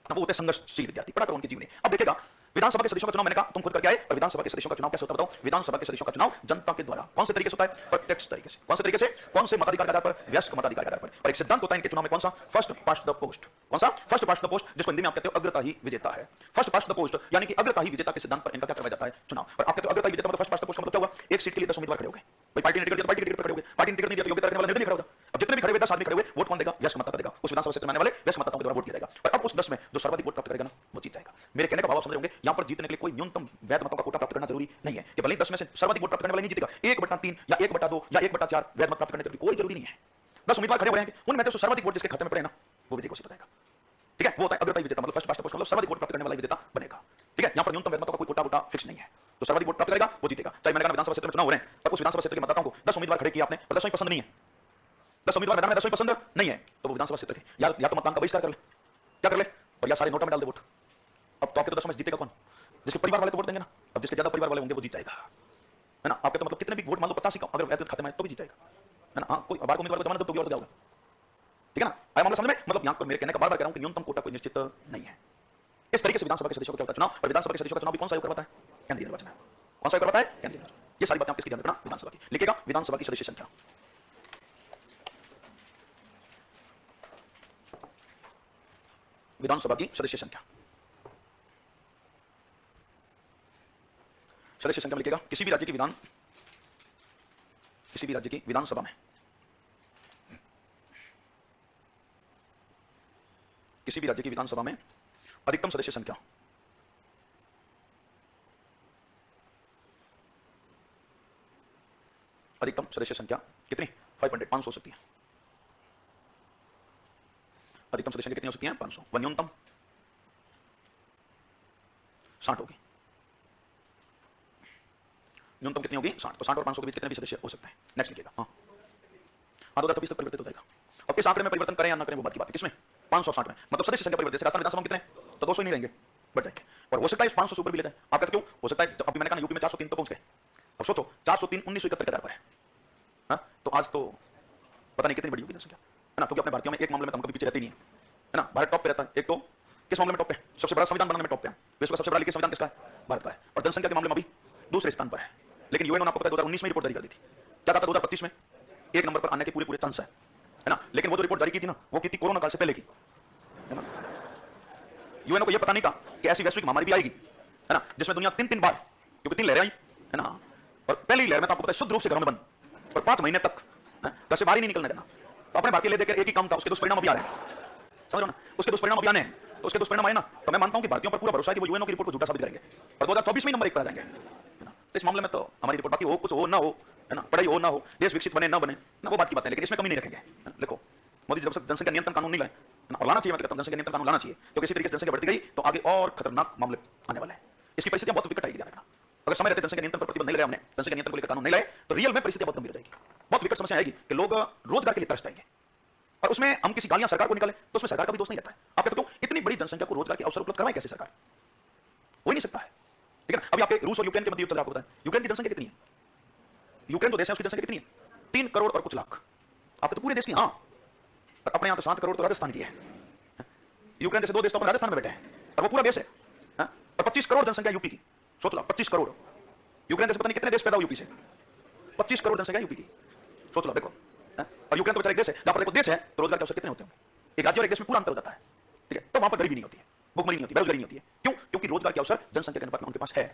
वो होते संघर्षशील विद्यार्थी, पढ़ा करो उनकी जीवनी। अब देखिएगा विधानसभा के सदस्यों का चुनाव मैंने कहा तुम खुद करके आए, और विधानसभा के सदस्यों का चुनाव कैसे होता है बताओ। विधानसभा के सदस्यों का चुनाव जनता के द्वारा कौन से तरीके से होता है? प्रत्यक्ष तरीके से। कौन से तरीके से? कौन से मताधिकार के आधार पर? व्यस्क मताधिकार के आधार पर। और एक सिद्धांत होता है इनके चुनाव में, कौन सा? First past the post. कौन सा? फर्स्ट पास्ट द पोस्ट, जिसको हिंदी में आप कहते हो अग्रता ही विजेता है। फर्स्ट पास्ट द पोस्ट यानी कि अग्रता ही विजेता के सिद्धांत पर इनका क्या करवाया जाता है? चुनाव। और आप कहते हो अग्रता ही विजेता मतलब फर्स्ट पास्ट द पोस्ट का मतलब क्या हुआ? एक सीट के लिए 10 उम्मीदवार खड़े हो गए, भाई पार्टी ने टिकट दिया तो पार्टी के टिकट पर खड़े हो गए, पार्टी ने टिकट नहीं दिया तो योग्यता रखने वाला निर्दलीय खड़ा होगा। अब जितने भी खड़े हुए 10 आदमी खड़े हुए, वोट कौन देगा? व्यस्क मतदाता देगा। उस विधानसभा क्षेत्र में आने वाले व्यस्क मतदाताओं के द्वारा वोट किया जाएगा और अब उस 10 में जो सर्वाधिक वोट प्राप्त करेगा ना वो जीत जाएगा। मेरे कहने का भाव समझ रहे होंगे, यहां पर जीतने के लिए कोई न्यूनतम वैध मतों का कोटा प्राप्त करना जरूरी नहीं है कि भले ही 10 में से सर्वाधिक वोट प्राप्त करने वाला नहीं जीतेगा, 1/3 या 1/2 या 1/4 वैध मत प्राप्त करने की कोई जरूरी नहीं है। 10 उम्मीदवार खड़े हो रहे हैं, उनमें से सर्वाधिक वोट जिसके खाते में पड़े ना वो विजय घोषित हो जाएगा। ठीक है, वो होता है अग्रताई विजेता, मतलब फर्स्ट पास्ट मतलब सर्वाधिक वोट प्राप्त करने वाला विजेता बनेगा। ठीक है, यहां पर न्यूनतम वैध मतों का कोई कोटा फिक्स नहीं है, तो सर्वाधिक वोट प्राप्त करेगा वो जीतेगा। चाहे मैंने कहा विधानसभा क्षेत्र में चुनाव हो रहे हैं, पर उस विधानसभा क्षेत्र के मतदाताओं को 10 उम्मीदवार खड़े किए आपने, पर 10 पसंद नहीं है, 10 उम्मीदवार मैदान में 10 पसंद नहीं है, तो वो विधानसभा क्षेत्र के या तो मतदान का बहिष्कार कर ले, क्या कर ले, और या सारे नोटा में डाल दे वोट। अब तो आपके तो 10 में जीतेगा कौन? जिसके परिवार वाले तो वोट देंगे ना। अब जिसके ज्यादा परिवार वाले होंगे वो जीत जाएगा, है ना। आपके तो मतलब कितने भी वोट मान लो 85 का अगर वैध खाते में तो भी जीत जाएगा, है ना। हाँ, कोई बार को उम्मीदवार को जमानत तो भी और क्या होगा, ठीक है ना। आया मामला समझ में? मतलब यहां पर मेरे कहने का बार-बार कह रहा हूं कि न्यूनतम कोटा कोई निश्चित नहीं है। इस तरीके से विधानसभा के सदस्यों का क्या होता है चुनाव, और विधानसभा के सदस्यों का चुनाव भी कौन सा आयोग करवाता है? केंद्रीय निर्वाचन आयोग। कौन सा आयोग करवाता है? केंद्रीय निर्वाचन। ये सारी बातें आप किसकी ध्यान रखना? विधानसभा की। लिखेगा विधानसभा की सदस्य संख्या, विधानसभा की सदस्य संख्या, सदस्य संख्या में लिखेगा किसी भी राज्य की विधानसभा में, किसी भी राज्य की विधानसभा में अधिकतम सदस्य संख्या, अधिकतम सदस्य संख्या कितनी? 500 हो सकती है। अधिकतम सदस्य संख्या कितनी हो सकती है? 500। व न्यूनतम 60 होगी। न्यूनतम कितनी होगी? 60। तो 60 और 500 के बीच कितने भी सदस्य हो सकते हैं? नेक्स्ट लिखिएगा। हाँ, 2026 तक परिवर्तित हो जाएगा। अब इस आंकड़े में परिवर्तन करें या ना करें वो बात की बात है। किसमें? 560 में, मतलब सदस्य संख्या परिवर्तित। राजस्थान विधानसभा में कितने? तो 200 ही नहीं रहेंगे, बढ़ जाएंगे। और हो सकता है इस 500 से ऊपर भी ले जाए। आप कहते क्यों? हो सकता है अभी मैंने कहा यूपी में 403 तो पहुंच गए। अब सोचो 403 1971 के आधार पर है, हाँ? तो आज तो पता नहीं कितनी बड़ी होगी जनसंख्या, है ना। क्योंकि अपने भारतीयों में एक मामले में तो हम कभी पीछे रहते नहीं है ना। भारत टॉप पे रहता है। एक तो किस मामले में टॉप पे? सबसे बड़ा संविधान बनाने में टॉप पे है। विश्व का सबसे बड़ा लिखित संविधान किसका है? भारत का है। और जनसंख्या के मामले में अभी दूसरे स्थान पर है। लेकिन यूएन ने आपको पता है 2019 में रिपोर्ट जारी कर दी थी। क्या कहता 2025 में 1 नंबर पर आने के पूरे चांस है ना। लेकिन वो जो रिपोर्ट जारी की थी ना वो की थी कोरोना काल से पहले की, है ना। यूएन को ये पता नहीं था कि ऐसी वैश्विक महामारी भी आएगी, है ना, जिसमें दुनिया 3 बार, क्योंकि 3 लहरें आई, है ना। और पहली लहर में तो आपको पता है शुद्ध रूप से घरों में बंद और 5 महीने तक घर से बाहर ही नहीं निकलने देना। तो अपने भारतीय ले देकर एक ही काम था, उसके दुष्परिणाम अभी आ रहे हैं, समझ रहे हो ना। उसके दुष्परिणाम अभी आने हैं, तो उसके दुष्परिणाम आए ना, तो मैं मानता हूं कि भारतीयों पर पूरा भरोसा है कि वो यूएन की रिपोर्ट को झूठा साबित करेंगे और 2024 में नंबर 1 पर आ जाएंगे, है ना। तो इस मामले में तो हमारी रिपोर्ट, बाकी हो कुछ हो ना हो, है ना, पढ़ाई हो ना हो, देश विकसित बने ना बने ना, वो बात की बात है, लेकिन इसमें कमी नहीं रखेंगे। देखो मोदी जब तक जनसंख्या नियंत्रण कानून नहीं लाए ना, और लाना चाहिए, मैं कहता हूं जनसंख्या नियंत्रण कानून लाना चाहिए, क्योंकि इसी तरीके से जनसंख्या बढ़ती गई तो आगे और खतरनाक मामले आने वाले हैं। इसकी परिस्थितियां बहुत विकट आएगी, ध्यान रखना। अगर समय रहते जनसंख्या नियंत्रण पर प्रतिबंध नहीं लगाया हमने, जनसंख्या नियंत्रण को लेकर कानून नहीं लाए, तो रियल में परिस्थितियां बहुत गंभीर हो जाएगी, बहुत विकट समस्या आएगी कि लोग रोजगार के लिए तरस जाएंगे। और उसमें हम किसी गालियां सरकार को निकाले तो उसमें सरकार का भी दोष नहीं रहता है। आप कहते हो इतनी बड़ी जनसंख्या को रोजगार के अवसर उपलब्ध करवाए कैसे सरकार? हो ही नहीं सकता है, ठीक है ना। अभी आपके रूस और यूक्रेन के मध्य युद्ध चल रहा है, आपको पता है यूक्रेन की जनसंख्या कितनी है? यूक्रेन जो देश है उसकी जनसंख्या कितनी है? 3 करोड़ और कुछ लाख। आपके तो पूरे देश की, हाँ, और अपने यहां तो 7 करोड़ तो राजस्थान की है। यूक्रेन जैसे 2 देश तो अपने राजस्थान में बैठे हैं और वो पूरा देश है, और 25 करोड़ जनसंख्या यूपी की। सोच लो 25 करोड़। यूक्रेन जैसे पता नहीं कितने देश पैदा हुए यूपी से, 25 करोड़ जनसंख्या यूपी की, सोच लो, देखो। और यूक्रेन तो बेचारा एक देश है, जहां पर देखो देश है तो रोजगार के अवसर कितने होते हैं? एक राज्य और एक देश में पूरा अंतर हो जाता है, ठीक है। तो वहां पर गरीबी नहीं होती है, भुखमरी नहीं होती, बेरोजगारी नहीं होती है। क्यों? क्योंकि रोजगार के अवसर जनसंख्या के अनुपात में उनके पास है।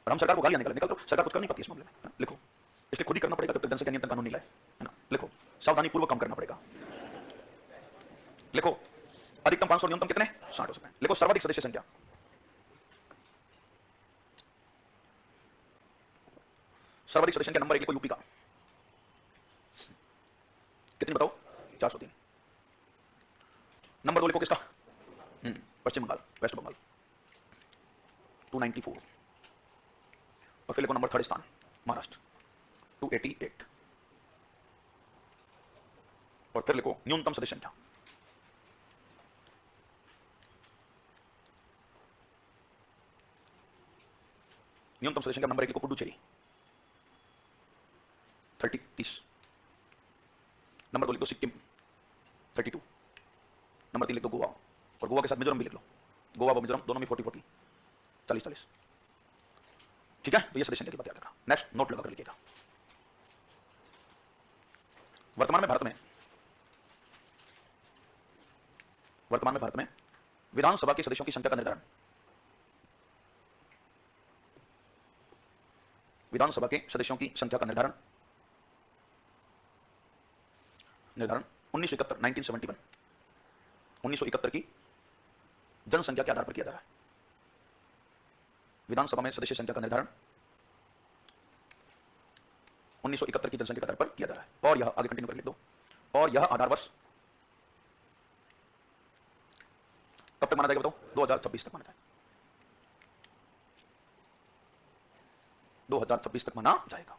और हम सरकार को गालियां निकल तो सरकार कुछ कर नहीं पाती इस मामले में, लिखो। इसलिए खुद ही करना पड़ेगा जब तक जनसंख्या नियंत्रण कानून नहीं लाए, है ना। लिखो सावधानी पूर्वक काम करना पड़ेगा। लिखो अधिकतम 500, न्यूनतम कितने? 60 हो सकते हैं। लिखो सर्वाधिक सदस्य संख्या, सर्वाधिक सदस्य संख्या नंबर 1 लिखो यूपी का, कितनी बताओ? 403। नंबर 2 लिखो किसका? पश्चिम बंगाल, वेस्ट बंगाल, 294। और फिर लिखो नंबर 3rd स्थान महाराष्ट्र, 288। और फिर लिखो न्यूनतम सदस्य संख्या, न्यूनतम सदस्य संख्या नंबर 1 लिखो पुडुचेरी, 30। नंबर 2 लिख दो सिक्किम, 32। नंबर 3 लिख दो गोवा, और गोवा के साथ मिजोरम भी लिख लो। गोवा व मिजोरम दोनों में 40-40, 40-40, ठीक है। तो ये सदस्य संख्या की बात याद रखना। नेक्स्ट नोट लगाकर लिखिएगा। वर्तमान में भारत में विधानसभा के सदस्यों की संख्या का निर्धारण, विधानसभा के सदस्यों की संख्या का निर्धारण निर्धारण 1971 1971 1971 की जनसंख्या के आधार पर किया जा रहा है। विधानसभा में सदस्य संख्या का निर्धारण 1971 की जनसंख्या के आधार पर किया जा रहा है। और यह आगे कंटिन्यू कर लिख दो। और यह आधार वर्ष कब तक माना जाएगा बताओ? 2026 तक माना जाएगा। 2026 तक माना जाएगा।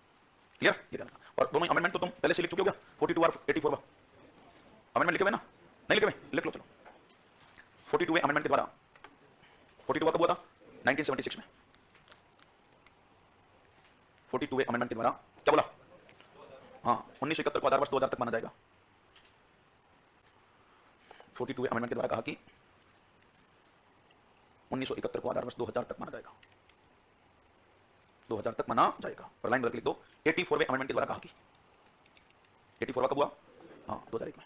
क्लियर? ये ध्यान रखना। और दोनों अमेंडमेंट तो तुम पहले से लिख चुके हो क्या? 42 और 84 अमेंडमेंट लिखे हुए ना? नहीं लिखे हुए? लिख लो चलो। 42वें अमेंडमेंट के द्वारा 42 कब हुआ था? 1976 में। 42वें अमेंडमेंट के द्वारा क्या बोला? हाँ, 1971 को आधार वर्ष 2000 तक माना जाएगा। 42वें अमेंडमेंट के द्वारा कहा कि 1971 को आधार वर्ष 2000 तक माना जाएगा। 2000 तक माना जाएगा। और लाइन बदल के लिख दो। 84वें अमेंडमेंट के द्वारा कहा कि 84वां कब हुआ? हाँ, 2001 में।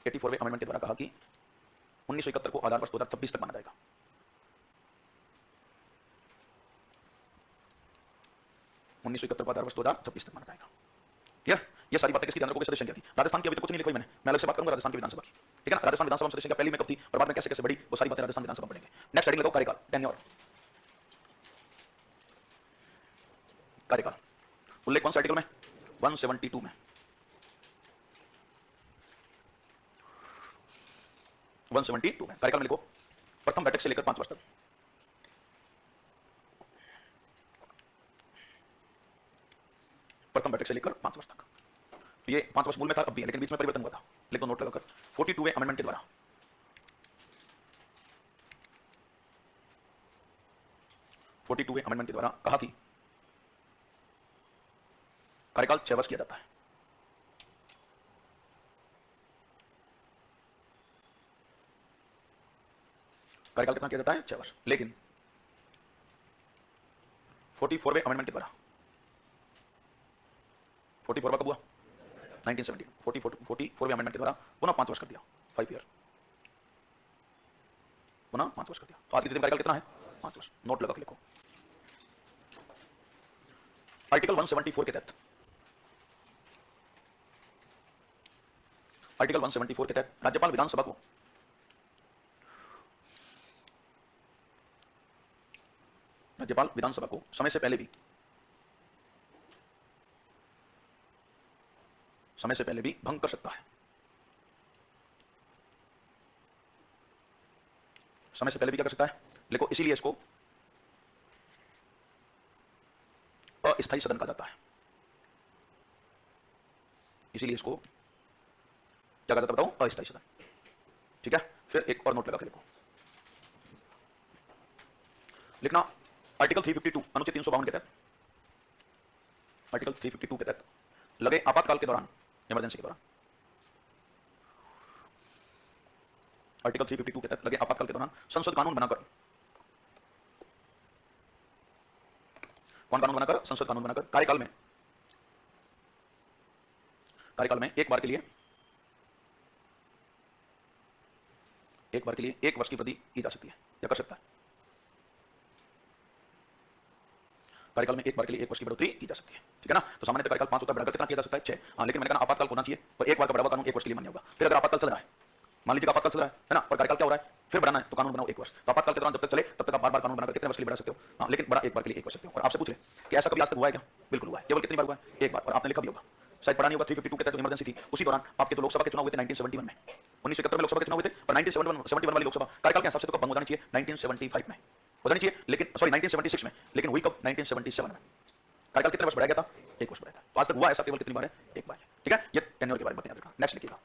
84वें अमेंडमेंट के द्वारा कहा कि 1971 को आधार वर्ष 2026 तक माना जाएगा। 1971 को आधार वर्ष 2026 तक माना जाएगा। ये सारी बातें किसकी ध्यान रखोगे? सदस्य संख्या की। राजस्थान की अभी तक कुछ नहीं लिखी मैंने, मैं अलग से बात करूंगा राजस्थान की विधानसभा की। ठीक है ना? राजस्थान विधानसभा में सदस्य संख्या पहली में कब थी और बाद में कैसे कैसे बढ़ी, वो सारी बातें राजस्थान विधानसभा पढ़ेंगे। नेक्स्ट हेडिंग लगाओ कार्यकाल, टेन्योर। कार्यकाल उल्लेख कौन सा आर्टिकल में? 172 में। 172 में कार्यकाल में लिखो प्रथम बैठक से लेकर 5 वर्ष तक। प्रथम बैठक से लेकर 5 वर्ष तक। तो ये 5 वर्ष मूल में था, अब भी है, लेकिन बीच में परिवर्तन हुआ था। लिख दो नोट लगाकर। 42वें अमेंडमेंट के द्वारा 42वें अमेंडमेंट के द्वारा कहा कि कार्यकाल 6 वर्ष किया जाता है। कार्यकाल कितना किया जाता है? 6 वर्ष। लेकिन 44वें अमेंडमेंट के द्वारा 44वां कब हुआ? 1970। 44वें अमेंडमेंट के द्वारा पुनः 5 वर्ष कर दिया, 5 ईयर, पुनः 5 वर्ष कर दिया। तो आज की दिन कार्यकाल कितना है? 5 वर्ष। नोट लगा के लिखो। आर्टिकल 174 के तहत, आर्टिकल 174 के तहत राज्यपाल विधानसभा को समय से पहले भी भंग कर सकता है। समय से पहले भी क्या कर सकता है? लिखो, इसीलिए इसको अस्थायी सदन कहा जाता है। इसीलिए इसको क्या कहा जाता है बताओ? अस्थायी सदन। ठीक है? फिर एक और नोट लगा के लिखो। लिखना आर्टिकल 352 अनुच्छेद 352 के तहत, आर्टिकल 352 के तहत लगे आपातकाल के दौरान, इमरजेंसी के दौरान, आर्टिकल 352 के तहत लगे आपातकाल के दौरान संसद कानून बनाकर, कौन कानून बनाकर? संसद कानून बनाकर कार्यकाल में एक बार के लिए 1 वर्ष की वृद्धि की जा सकती है या कर सकता है। कार्यकाल में एक बार के लिए 1 वर्ष की बढ़ोतरी की जा सकती है। ठीक है ना? तो सामान्यतः कार्यकाल 5 होता है, बढ़ाकर कितना किया जा सकता है? 6। हाँ, लेकिन मैंने कहा आपातकाल होना चाहिए और 1 बार का बढ़ावा कानून 1 वर्ष के लिए मान्य होगा। फिर अगर आपातकाल चल रहा है, मान लीजिए आपातकाल चल रहा है ना, और कार्यकाल क्या हो रहा है, फिर बढ़ाना है तो कानून बनाओ 1 वर्ष। तो आपातकाल के दौरान जब तक चले तब तक आप बार बार कानून बनाकर कितने वर्ष के लिए बढ़ा सकते हो? हाँ, लेकिन बड़ा 1 बार के लिए 1 वर्ष सकते हो। और आपसे पूछ ले कि ऐसा कभी आज तक हुआ है क्या? बिल्कुल हुआ है। केवल कितनी बार हुआ है? 1 बार। और आपने लिखा भी होगा, शायद पढ़ा नहीं होगा। 352 के तहत जो इमरजेंसी थी उसी दौरान आपके तो लोकसभा के चुनाव हुए थे 1971 में। 1971 में लोकसभा के चुनाव हुए थे, पर 1971 वाली लोकसभा कार्यकाल के हिसाब से तो कब बंद हो जानी चाहिए? 1975 में हो जानी चाहिए, लेकिन सॉरी 1976 में, लेकिन हुई कब? 1977 में। कार्यकाल कितने वर्ष बढ़ाया गया था? 1 वर्ष बढ़ाया था। तो आज तक हुआ ऐसा केवल कितनी बार है? 1 बार है। ठीक है? ये टेन्योर के बारे में याद रखना। नेक्स्ट लिखिएगा।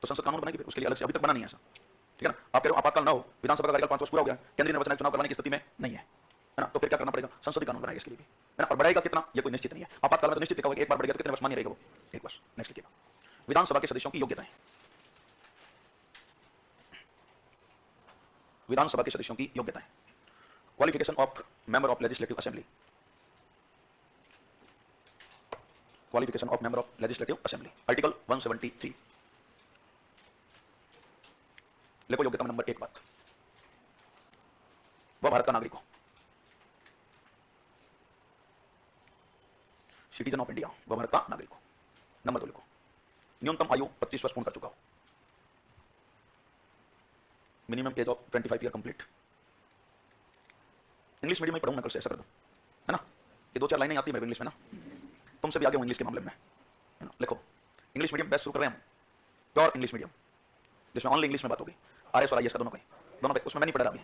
तो संसद कानून बनाएगी, उसके लिए अलग से अभी तक बना नहीं है ऐसा। ठीक है ना? आप कह रहे हो आपातकाल ना हो, विधानसभा का कार्यकाल 5 वर्ष पूरा हो गया, केंद्रीय निर्वाचन आयोग चुनाव करवाने की स्थिति में नहीं है ना, तो फिर क्या करना पड़ेगा? संसदीय कानून बनाएगा इसके लिए भी, है ना? और बढ़ाएगा कितना ये कोई निश्चित नहीं है। आपातकाल में तो निश्चित लिखा होगा 1 बार बढ़ गया तो कितने वर्ष मान्य रहेगा वो? 1 वर्ष। नेक्स्ट लिखिएगा। विधानसभा के सदस्यों की योग्यताएं, विधानसभा के सदस्यों की योग्यताएं, qualification of member of legislative assembly, qualification of member of legislative assembly, article 173। लिखो योग्यता नंबर 1 बात, वह भारत का नागरिक हो, सिटीजन ऑफ इंडिया, वह भारत का नागरिक हो। नंबर 2 लिखो, न्यूनतम आयु 25 वर्ष पूर्ण कर चुका हो, minimum age of 25 year complete. English medium में पढ़ूंगा मैं, कल से ऐसा कर दूं, है ना। ये 2-4 लाइनें आती है मेरे को इंग्लिश में ना, तुमसे भी आगे हूं इंग्लिश के मामले में, है ना। लिखो, इंग्लिश मीडियम बेस्ट शुरू कर रहे हैं हम, प्योर इंग्लिश मीडियम जिसमें ओनली इंग्लिश में बात होगी, आरएस और आईएएस का दोनों का, उसमें मैं नहीं पढ़ रहा अभी।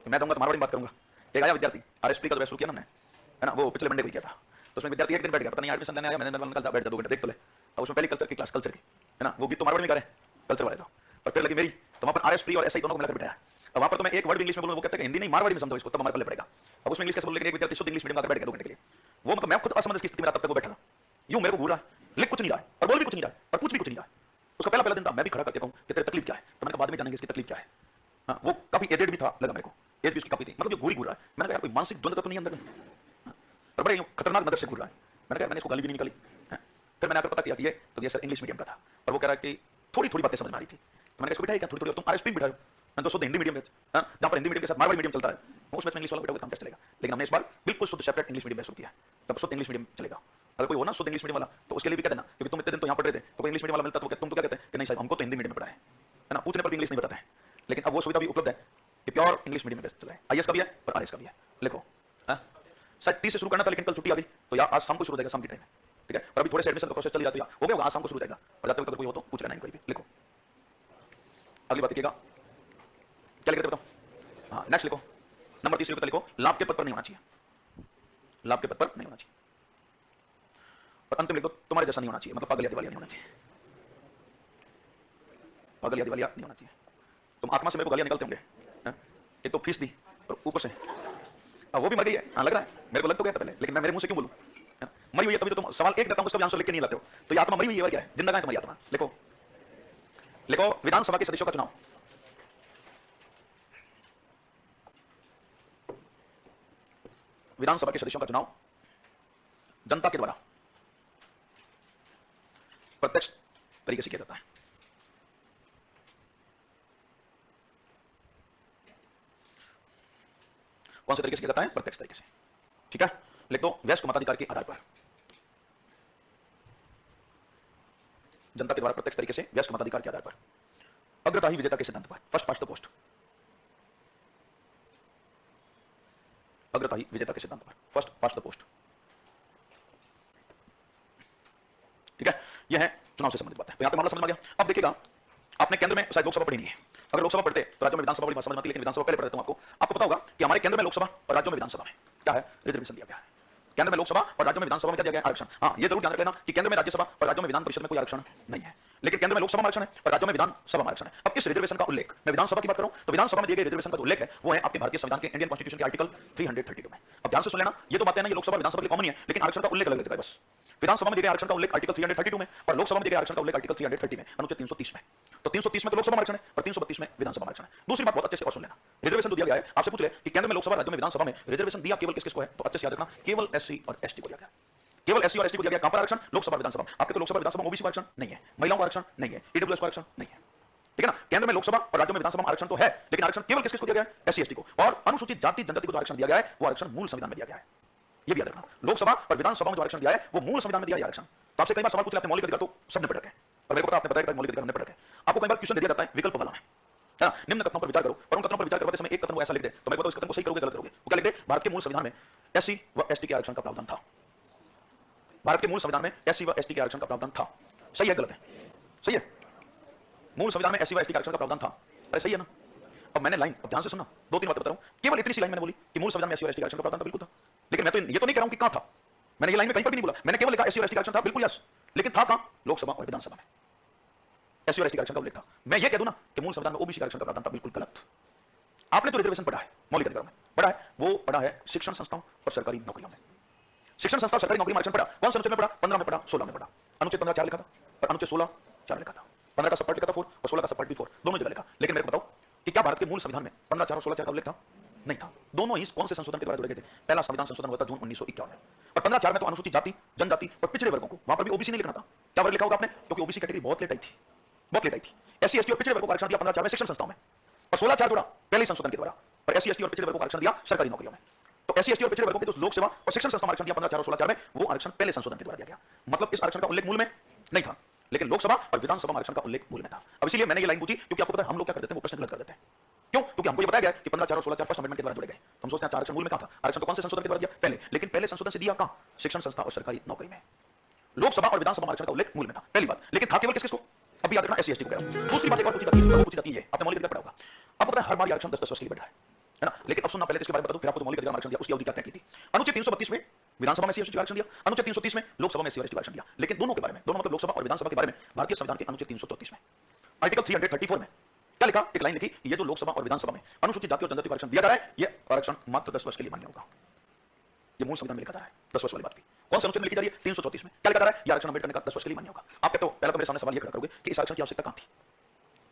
मैं दूंगा तो मारवाड़ी में बात करूंगा। एक आया विद्यार्थी आरएसपी का तो शुरू किया ना, है ना, वो पिछले मंडे को किया था। तो उसमें विद्यार्थी एक दिन बैठ गया, पता नहीं एडमिशन लेने आया, मैंने निकल बैठ जा 2 घंटे देख तो ले। अब उसमें पहली कल्चर की क्लास, कल्चर की, है ना, वो भी तो मारवाड़ी में करे कल्चर वाले, तो और फिर लगी मेरी, तो वहां पर आरएसपी और एसआई दोनों को मिलाकर बिठाया। अब वहां पर तो मैं एक वर्ड इंग्लिश में बोलूं, वो कहते हैं हिंदी नहीं मारवाड़ी में समझो इसको, तब हमारे पल्ले पड़ेगा। अब उसमें इंग्लिश कैसे बोल, लेकिन एक विद्यार्थी शुद्ध इंग्लिश मीडियम का बैठ गया 2 घंटे के लिए, वो मतलब मैं खुद असमंजस की स्थिति में तब तक वो बैठा, यूं मेरे को घूर रहा है, लिख कुछ नहीं रहा है और बोल भी कुछ नहीं रहा है और पूछ भी कुछ नहीं रहा है। उसका पहला दिन था, मैं भी खड़ा करके कहूं कि तेरी तकलीफ क्या है, तो मैंने कहा बाद में जानेंगे इसकी तकलीफ क्या है। हाँ, वो काफी एजेड भी था, लगा मेरे को एज भी उसकी काफी थी, मतलब ये घूर रहा है। मैंने कहा यार कोई मानसिक द्वंद्व तो नहीं अंदर, और बड़े खतरनाक नजर से घूर रहा है। मैंने कहा मैंने इसको गाली भी नहीं निकाली। फिर मैंने आकर पता किया कि ये तो ये सर इंग्लिश मीडियम का था, और वो कह रहा है कि थोड़ी थोड़ी बातें समझ में आ रही थी। तो मैंने इसको बिठाया, थोड़ी थोड़ी, तुम आरएसपी बिठाओ, मैं तो शुद्ध हिंदी मीडियम में, जहां पर हिंदी मीडियम के साथ मारवाड़ी मीडियम चलता है, उसमें इंग्लिश वाला बिठाओगे तो कैसे चलेगा। लेकिन हमने इस बार बिल्कुल शुद्ध सेपरेट इंग्लिश मीडियम शुरू किया, तब शुद्ध इंग्लिश मीडियम चलेगा। अगर कोई हो ना शुद्ध इंग्लिश मीडियम वाला, तो उसके लिए भी कह देना, क्योंकि तुम इतने दिन तो यहाँ पढ़ रहे थे, तो कोई इंग्लिश मीडियम वाला मिलता तो तुम तो क्या कहते हैं कि नहीं साहब हमको तो हिंदी मीडियम में पढ़ा है ना, पूछने पर भी इंग्लिश नहीं बताते हैं। लेकिन अब वो सुविधा भी उपलब्ध है कि प्योर इंग्लिश मीडियम में चला है, आईएएस का भी है और आरएस का भी है। लिखो, शायद 30 से शुरू करना था, लेकिन कल छुट्टी आ गई, तो यार आज शाम को शुरू हो जाएगा, शाम के टाइम में, ठीक है। और अभी थोड़े से एडमिशन का प्रोसेस चल रहा है, हो गया आज शाम को शुरू हो जाएगा, और जाते वक्त कोई हो तो पूछ लेना कोई भी। लिखो, अगली बात लिखिएगा, क्या लिखते बताओ। हाँ, नेक्स्ट लिखो, नंबर 30 लिखो, लाभ के पद पर नहीं होना चाहिए, लाभ के पद पर नहीं होना चाहिए। और अंतिम लिखो, तुम्हारे जैसा नहीं होना चाहिए, मतलब पागल या दिवालिया नहीं होना चाहिए, पागल या दिवालिया नहीं होना चाहिए। तुम आत्मा से मेरे को गालियां निकलते होंगे, एक तो फीस दी और ऊपर से वो भी मर गई है। हाँ लग रहा है मेरे को, लग तो गया था पहले, लेकिन मैं मेरे मुंह से क्यों बोलूं, मरी हुई है तभी तो तुम सवाल एक देता हूं, उसका भी आंसर लिख के नहीं लाते हो। तो ये आत्मा मरी हुई है क्या है, जिंदा है तुम्हारी आत्मा। लिखो, लिखो, विधानसभा के सदस्यों का चुनाव, विधानसभा के सदस्यों का चुनाव जनता के द्वारा प्रत्यक्ष तरीके से किया जाता है। कौन से तरीके से किया जाता है, प्रत्यक्ष तरीके से, ठीक है। लिख दो, वयस्क मताधिकार के आधार पर, जनता के द्वारा प्रत्यक्ष तरीके से वयस्क मताधिकार के आधार पर, अग्रताही विजेता के सिद्धांत पर, फर्स्ट पास्ट द पोस्ट, अग्रताही विजेता के सिद्धांत पर, फर्स्ट पास्ट द पोस्ट, ठीक है। यह है चुनाव से संबंधित बात है। तो यहां तक मामला समझ में आ गया। अब देखिएगा, आपने केंद्र में शायद लोकसभा पढ़ी नहीं है, अगर लोकसभा पढ़ते तो राज्यों में विधानसभा बड़ी समझ में आती, लेकिन विधानसभा पहले पढ़ देता हूं आपको पता होगा कि हमारे केंद्र में लोकसभा और राज्यों में विधानसभा में क्या है, रिजर्वेशन दिया गया है। केंद्र में लोकसभा और राज्यों में विधानसभा में क्या दिया गया, आरक्षण। हाँ, ये जरूर ध्यान रख लेना कि केंद्र में राज्यसभा और राज्यों में विधान परिषद में कोई आरक्षण नहीं है, लेकिन केंद्र में लोकसभा में आरक्षण है और राज्यों में विधानसभा में आरक्षण है। अब इस रिजर्वेशन का उल्लेख, मैं विधानसभा की बात करूं तो विधानसभा में दिए गए रिजर्वेशन का जो उल्लेख है वो है आपके भारतीय संविधान के, इंडियन कॉन्स्टिट्यूशन के आर्टिकल 332 में। अब ध्यान से सुन लेना, ये तो बातें ना, ये लोकसभा विधानसभा के कॉमन है, लेकिन आरक्षण का उल्लेख अलग जगह है बस। विधानसभा में दिए गए आरक्षण का उल्लेख आर्टिकल 332 में और लोकसभा में दिए गए आरक्षण का उल्लेख आर्टिकल 330 में, अनुच्छेद 330 में। तो 330 में तो लोकसभा आरक्षण है और 332 में विधानसभा आरक्षण है। दूसरी बात बहुत अच्छे से और सुन लेना, रिजर्वेशन तो दिया गया है, आपसे पूछ ले कि केंद्र में लोकसभा, राज्यों में विधानसभा में रिजर्वेशन दिया केवल किस किस को है, तो अच्छे से याद रखना, केवल एससी और एसटी को दिया गया, केवल एससी और एसटी को दिया गया। कहां पर आरक्षण, लोकसभा विधानसभा। आपके तो लोकसभा विधानसभा ओबीसी का आरक्षण नहीं है, महिलाओं का आरक्षण नहीं है, ईडब्ल्यूएस का आरक्षण नहीं है, ठीक है ना। केंद्र में लोकसभा और राज्यों में विधानसभा आरक्षण तो है, लेकिन आरक्षण केवल किस किस को दिया गया है, एससी एसटी को। और अनुसूचित जाति जनजाति को जो आरक्षण दिया गया है वो आरक्षण मूल संविधान में दिया गया है, ये भी याद रखना। लोकसभा और विधानसभा में जो आरक्षण दिया है वो मूल संविधान में दिया गया आरक्षण। तो आपसे कई बार सवाल पूछ लेते हैं मौलिक अधिकार तो सबने पढ़ रखे हैं, और मेरे को पता आपने बताया मौलिक अधिकार हमने पढ़ रखे। आपको कई बार क्वेश्चन दिया जाता है विकल्प वाला में, है ना, निम्न कथनों पर विचार करो, और उन कथनों पर विचार करते समय एक कथन को ऐसा लिख दे, तो मैं बताऊं इस कथन को सही करोगे गलत करोगे। वो क्या लिख दे, भारत के मूल संविधान में एससी व एसटी के आरक्षण का प्रावधान था, भारत के मूल संविधान में एससी व एसटी के आरक्षण का प्रावधान था। सही है गलत है, सही है, मूल संविधान में एससी व एसटी के आरक्षण का प्रावधान था, अरे सही है ना। अब मैंने लाइन, अब ध्यान से सुनना, 2-3 बातें बता रहा हूं, केवल इतनी सी लाइन मैंने बोली कि मूल संविधान में एससी और एसटी के आरक्षण का प्रावधान था, बिल्कुल था। लेकिन मैं तो ये तो नहीं कह रहा हूं कि कहां था, मैंने ये लाइन में कहीं पर भी नहीं बोला, मैंने केवल लिखा एससी और एसटी का आरक्षण था, बिल्कुल यस, लेकिन था कहां, लोकसभा और विधानसभा में एससी और एसटी का आरक्षण का उल्लेख था। मैं ये कह दूं ना कि मूल संविधान में ओबीसी का आरक्षण का प्रावधान था, बिल्कुल गलत। आपने तो रिजर्वेशन पढ़ा है, मौलिक अधिकार में पढ़ा है, वो पढ़ा है शिक्षण संस्थाओं और सरकारी नौकरियों में। शिक्षण संस्था सरकारी नौकरी में आरक्षण पढ़ा, कौन से अनुच्छेद में पढ़ा, 15 में पढ़ा, 16 में पढ़ा। अनुच्छेद 15 4 लिखा था और अनुच्छेद 16 4 लिखा था। 15 का सब पार्ट लिखा था 4 और 16 का सब पार्ट भी 4, दोनों जगह लिखा। लेकिन मेरे को बताओ कि क्या भारत के मूल संविधान में 15 4 और 16 4 का उल्लेख था, नहीं था। दोनों ही कौन से संशोधन के द्वारा जोड़े गए थे, पहला संविधान संशोधन हुआ था जून 1951 में, और 15 4 में तो अनुसूचित जाति जनजाति और पिछड़े वर्गों को, वहां पर भी ओबीसी नहीं लिखना था। क्या वर्ग लिखा होगा आपने, क्योंकि ओबीसी कैटेगरी बहुत लेट आई थी, बहुत लेट आई थी। एससी एसटी और पिछड़े वर्गों को आरक्षण दिया 15 4 में शिक्षण संस्थाओं में, और 16 4 जोड़ा पहले संशोधन के द्वारा, और एससी एसटी और पिछड़े वर्गों को आरक्षण दिया सरकारी नौकरियों में। तो एससी एसटी और पिछड़े वर्गों के जो लोक सेवा और शिक्षण संस्थाओं में आरक्षण दिया 15 4 और 16 4 में, वो आरक्षण पहले संशोधन के द्वारा दिया गया। मतलब इस आरक्षण का उल्लेख मूल में नहीं था, लेकिन लोकसभा और विधानसभा में आरक्षण का उल्लेख मूल में था। अब इसीलिए मैंने ये लाइन पूछी क्योंकि आपको पता है हम लोग क्या कर देते हैं, वो प्रश्न गलत कर देते हैं। क्यों? क्योंकि हमको ये बताया गया कि 15 4 और 16 4 फर्स्ट अमेंडमेंट के द्वारा जुड़े गए। हम सोचते हैं आरक्षण मूल में कहां था? आरक्षण तो कौन से संशोधन के द्वारा दिया? पहले। लेकिन पहले संशोधन से दिया कहां? शिक्षण संस्था और सरकारी नौकरी में। लोकसभा और विधानसभा में आरक्षण का उल्लेख मूल में था, पहली बात। लेकिन था केवल किसको? अभी याद रखना, एससी एसटी को। दूसरी बात एक और पूछी जाती है, पूछी जाती है, आपने मौलिक अधिकार पढ़ा होगा। आपको पता है हर बार आरक्षण 10 वर्ष के लिए बढ़ रहा है ना? लेकिन अब सुनना, पहले इसके बारे में बता दूं, फिर आपको मौलिक अधिकार आरक्षण दिया उसकी अवधि क्या तय की थी। अनुच्छेद 332 में विधानसभा में एससी एसटी आरक्षण दिया, अनुच्छेद 330 में लोकसभा में एससी एसटी आरक्षण दिया। लेकिन दोनों के बारे में, दोनों मतलब लोकसभा और विधानसभा के बारे में भारतीय संविधान के अनुच्छेद 334 में आर्टिकल 334 में क्या लिखा? एक लाइन लिखी, ये जो लोकसभा और विधानसभा में अनुसूचित जाति और जनजाति को आरक्षण दिया जा रहा है, ये आरक्षण मात्र 10 वर्ष के लिए मान्य होगा। ये मूल संविधान में लिखा जा रहा है 10 वर्ष वाली बात भी। कौन से अनुच्छेद में लिखी जा रही है? 334 में। क्या लिखा जा रहा है? ये आरक्षण अम्बेडकर ने कहा 10 वर्ष के लिए मान्य होगा। आप कहते हो, पहला तो मेरे सामने सवाल ये खड़ा करोगे कि इस आरक्षण की आवश्यकता कहां थी?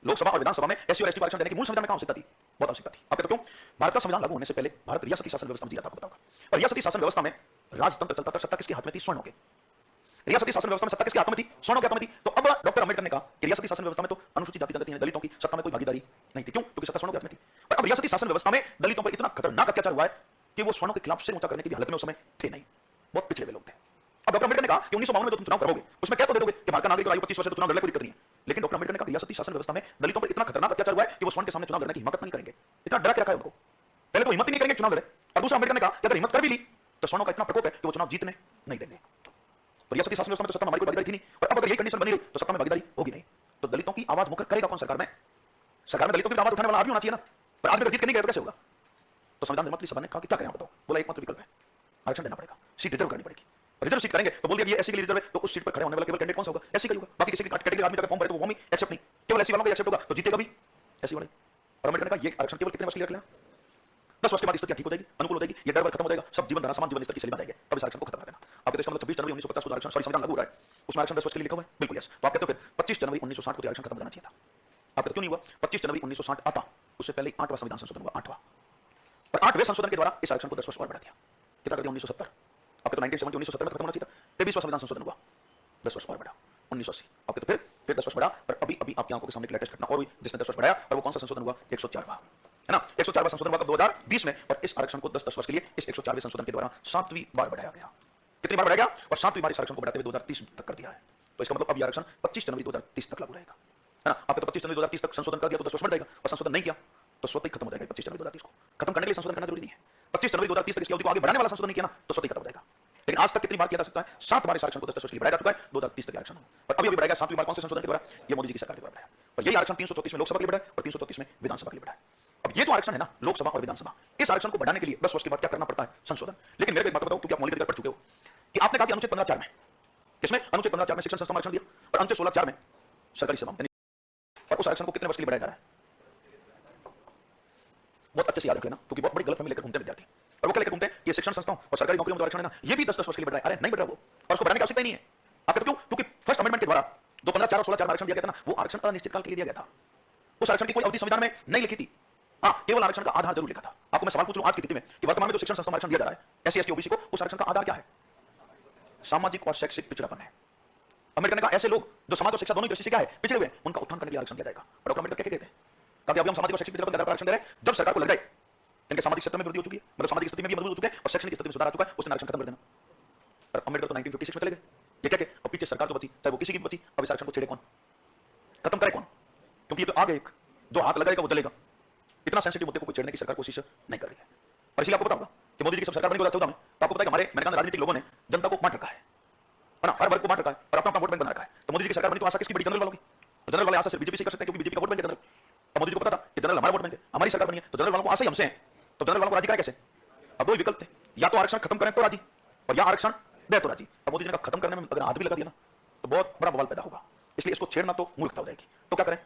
लोकसभा और विधानसभा में एससी और एसटी को आरक्षण देने की मूल संविधान में कहां आवश्यकता थी? बहुत आवश्यकता थी। आप कहते हो क्यों? भारत का संविधान लागू होने से पहले भारत रियासती शासन व्यवस्था में जी रहा था, आपको बताऊंगा। और रियासती शासन व्यवस्था में राजतंत्र चलता था, सत्ता किसके हाथ में थी? स्वर्णों के। रियासती शासन व्यवस्था में सत्ता किसके हाथ में थी? स्वर्णों के हाथ में थी। तो अब डॉक्टर अंबेडकर ने कहा कि रियासती शासन व्यवस्था में तो अनुसूचित जाति जनजाति दलितों की सत्ता में कोई भागीदारी नहीं थी। क्यों? क्योंकि सत्ता स्वर्णों के हाथ में थी। और अब रियासती शासन व्यवस्था में दलितों पर इतना खतरनाक अत्याचार हुआ है कि वो स्वर्णों के खिलाफ सिर ऊंचा करने की भी हालत में उस समय थे नहीं, बहुत पिछड़े हुए लोग थे। अब डॉक्टर अंबेडकर ने कहा कि 1952 में जो तुम चुनाव करोगे उसमें क्या तो दे दोगे कि भारत का नागरिक आयु 25 वर्ष से चुनाव लड़ने कोई दिक्कत नहीं है। लेकिन डॉक्टर अंबेडकर ने कहा रियासती शासन व्यवस्था में दलितों पर इतना खतरनाक अत्याचार हुआ है कि वो स्वर्ण के सामने चुनाव लड़ने की हिम्मत नहीं करेंगे। इतना डरा के रखा है उनको, पहले तो हिम्मत ही नहीं करेंगे चुनाव लड़े। और दूसरा अंबेडकर ने कहा कि अगर हिम्मत कर भी ली तो स्वर्णों का इतना प्रकोप है कि वो चुनाव जीतने नहीं देंगे। तो रियासती शासन व्यवस्था में तो सत्ता में हमारी कोई भागीदारी थी नहीं, और अब अगर यही कंडीशन बनी रही तो सत्ता में भागीदारी होगी नहीं। तो दलितों की आवाज मुकर करेगा कौन सरकार में? सरकार में दलितों की आवाज उठाने वाला आदमी होना चाहिए ना। पर आदमी अगर जीत के नहीं गए तो कैसे होगा? तो संविधान निर्मात्री सभा ने कहा कि क्या करें बताओ? बोला एकमात्र विकल्प है, आरक्षण देना पड़ेगा, सीट रिजर्व करनी पड़ेगी। रिजर्व सीट करेंगे तो बोल दिया कि एससी के लिए रिजर्व है, तो उस सीट पर खड़े होने वाला केवल कैंडिडेट कौन सा होगा? एससी का होगा। बाकी किसी कैटेगरी आदमी का फॉर्म भरे तो वो भी एक्सेप्ट नहीं, केवल एससी वालों का एक्सेप्ट होगा, तो जीतेगा भी एससी वाले। और अंबेडकर ने कहा ये आरक्षण केवल कितने वर्ष के लिए रख लेना? 10 वर्ष के बाद स्थिति ठीक हो जाएगी, अनुकूल हो जाएगी, ये डर खत्म हो जाएगा, सब जीवन धारा समान जीवन स्तर की शैली बन जाएगी, तब इस आरक्षण को खत्म कर देना। आप कहते हैं 26 जनवरी 1950 को आरक्षण संविधान लागू हो रहा है, उसमें आरक्षण 10 वर्ष के लिए लिखा हुआ है, बिल्कुल यस। तो आप कहते हो फिर 25 जनवरी 1960 को आरक्षण खत्म करना चाहिए था। आप कहते क्यों नहीं हुआ? 25 जनवरी 1960 आता, उससे पहले 8वां संविधान संशोधन हुआ, 8वां। और 8वें संशोधन के द्वारा इस आरक्षण को 10 वर्ष और बढ़ा दिया। कितना कर दिया? 1970। आपके तो 1970 1970 में खत्म होना चाहिए था। 23वां संविधान संशोधन हुआ, 10 वर्ष और बढ़ा, 1980। आपके तो फिर 10 वर्ष बढ़ा। पर अभी आपकी आंखों के सामने एक लेटेस्ट घटना और हुई जिसने 10 वर्ष बढ़ाया, और वो कौन सा संशोधन हुआ? 104वां, है ना? 104वां संशोधन हुआ कब? 2020 में। और इस आरक्षण को 10 वर्ष के लिए इस 104वें संशोधन के द्वारा 7वीं बार बढ़ाया गया। कितनी बार बढ़ाया गया? और 7वीं बार इस आरक्षण को बढ़ाते हुए 2030 तक कर दिया है। तो इसका मतलब अब ये आरक्षण 25 जनवरी 2030 तक लागू रहेगा, है ना? आपने तो 25 जनवरी 2030 तक संशोधन कर दिया तो 10 वर्ष बढ़ जाएगा, और संशोधन नहीं किया तो स्वतः ही खत्म हो जाएगा। 25 जनवरी 2030 को खत्म करने के लिए संशोधन करना जरूरी नहीं है। 25 जनवरी 2030 तक इसकी अवधि को आगे बढ़ाने वाला संशोधन नहीं किया ना तो स्वतः ही खत्म हो जाएगा। लेकिन आज तक कितनी बार किया जा सकता है? 7 बार इस आरक्षण को 10 वर्ष के लिए बढ़ाया जा चुका है, 2030 तक आरक्षण। और अभी बढ़ाएगा 7वीं बार कौन से संशोधन के द्वारा? ये मोदी जी की सरकार के द्वारा बढ़ाया। और यही आरक्षण 334 में लोकसभा के लिए बढ़ा और 334 में विधानसभा के लिए बढ़ा। अब ये जो आरक्षण है ना, लोकसभा और विधानसभा, इस आरक्षण को बढ़ाने के लिए 10 वर्ष के बाद क्या करना पड़ता है? संशोधन। लेकिन मेरे को एक बात बताओ, क्योंकि आप मौलिक अधिकार पढ़ चुके हो, कि आपने कहा कि अनुच्छेद 15(4) में, किसमें? अनुच्छेद 15(4) में शिक्षण संस्थाओं में आरक्षण दिया, और अनुच्छेद 16(4) में सरकारी सेवाओं में। और उस आरक्षण को कितने वर्ष के लिए बढ़ाया जा रहा है? बहुत अच्छे से याद रख लेना, क्योंकि बहुत बड़ी गलतफहमी लेकर घूमते विद्यार्थी। और वो क्या लेकर घूमते हैं? ये शिक्षण संस्थाओं और सरकारी नौकरियों में जो आरक्षण है ना, ये भी 10-10 वर्ष के लिए बढ़ रहा है। अरे नहीं बढ़ रहा वो, और उसको बढ़ाने की आवश्यकता ही नहीं है। आप कहते क्यों? क्योंकि फर्स्ट अमेंडमेंट के द्वारा जो 15(4) और 16(4) में आरक्षण दिया गया था ना, वो आरक्षण अनिश्चित काल के लिए दिया गया था। उस आरक्षण की कोई अवधि संविधान में नहीं लिखी थी। हाँ, केवल आरक्षण का आधार जरूर लिखा था। आपको मैं सवाल पूछ लूं आज की स्थिति में कि वर्तमान में जो शिक्षण संस्थाओं में आरक्षण दिया जा रहा है एससी एसटी ओबीसी को, उस आरक्षण का आधार क्या है? सामाजिक और शैक्षिक पिछड़ापन है। अम्बेडकर ने कहा ऐसे लोग जो समाज और शिक्षा दोनों दृष्टि से क्या है? पिछड़े हुए, उनका उत्थान करने के लिए आरक्षण दिया जाएगा। और डॉक्टर अम्बेडकर क्या कहते हैं? कहा कि अभी हम सामाजिक और शैक्षिक पिछड़ापन के आधार पर आरक्षण दे रहे हैं, जब सरकार को लग जाए इनके सामाजिक क्षेत्र में वृद्धि हो चुकी है, मतलब सामाजिक स्थिति में भी मजबूत हो चुके हैं और शैक्षणिक स्थिति में सुधार आ चुका है, उसने आरक्षण खत्म कर देना। पर अम्बेडकर तो 1956 में चले गए। ये क्या और पीछे सरकार जो बची, चाहे वो किसी की भी बची, अब इस आरक्षण को छेड़े कौन? खत्म करे कौन? क्योंकि ये तो आगे एक जो हाथ लगाएगा वो जलेगा। इतना सेंसिटिव मुद्दे को कोई छेड़ने की सरकार कोशिश नहीं कर रही है। और इसलिए आपको पता होगा कि मोदी जी की सब सरकार बनी 2014 में, तो आपको पता है कि हमारे मैंने कहा राजनीतिक लोगों ने जनता को बांट रखा है ना, हर वर्ग को बांट रखा है और अपना वोट बैंक बना रखा है। तो मोदी जी की सरकार बनी तो आशा किसकी बड़ी? जनरल वालों की। जनरल वाले आशा सिर्फ बीजेपी से कर सकते हैं, क्योंकि बीजेपी का वोट बैंक है जनरल। तो मोदी जी को पता था कि जनरल हमारा वोट बैंक है, हमारी सरकार बनी है, तो जनरल वालों को आशा ही हमसे है, तो जनरल वालों को राजी करें कैसे? अब दो विकल्प थे, या तो आरक्षण खत्म करें तो राजी, और या आरक्षण दे तो राजी। अब मोदी जी ने खत्म करने में अगर हाथ भी लगा दिया ना तो बहुत बड़ा बवाल पैदा होगा। इसलिए इसको छेड़ना तो मूर्खता हो जाएगी। तो क्या करें?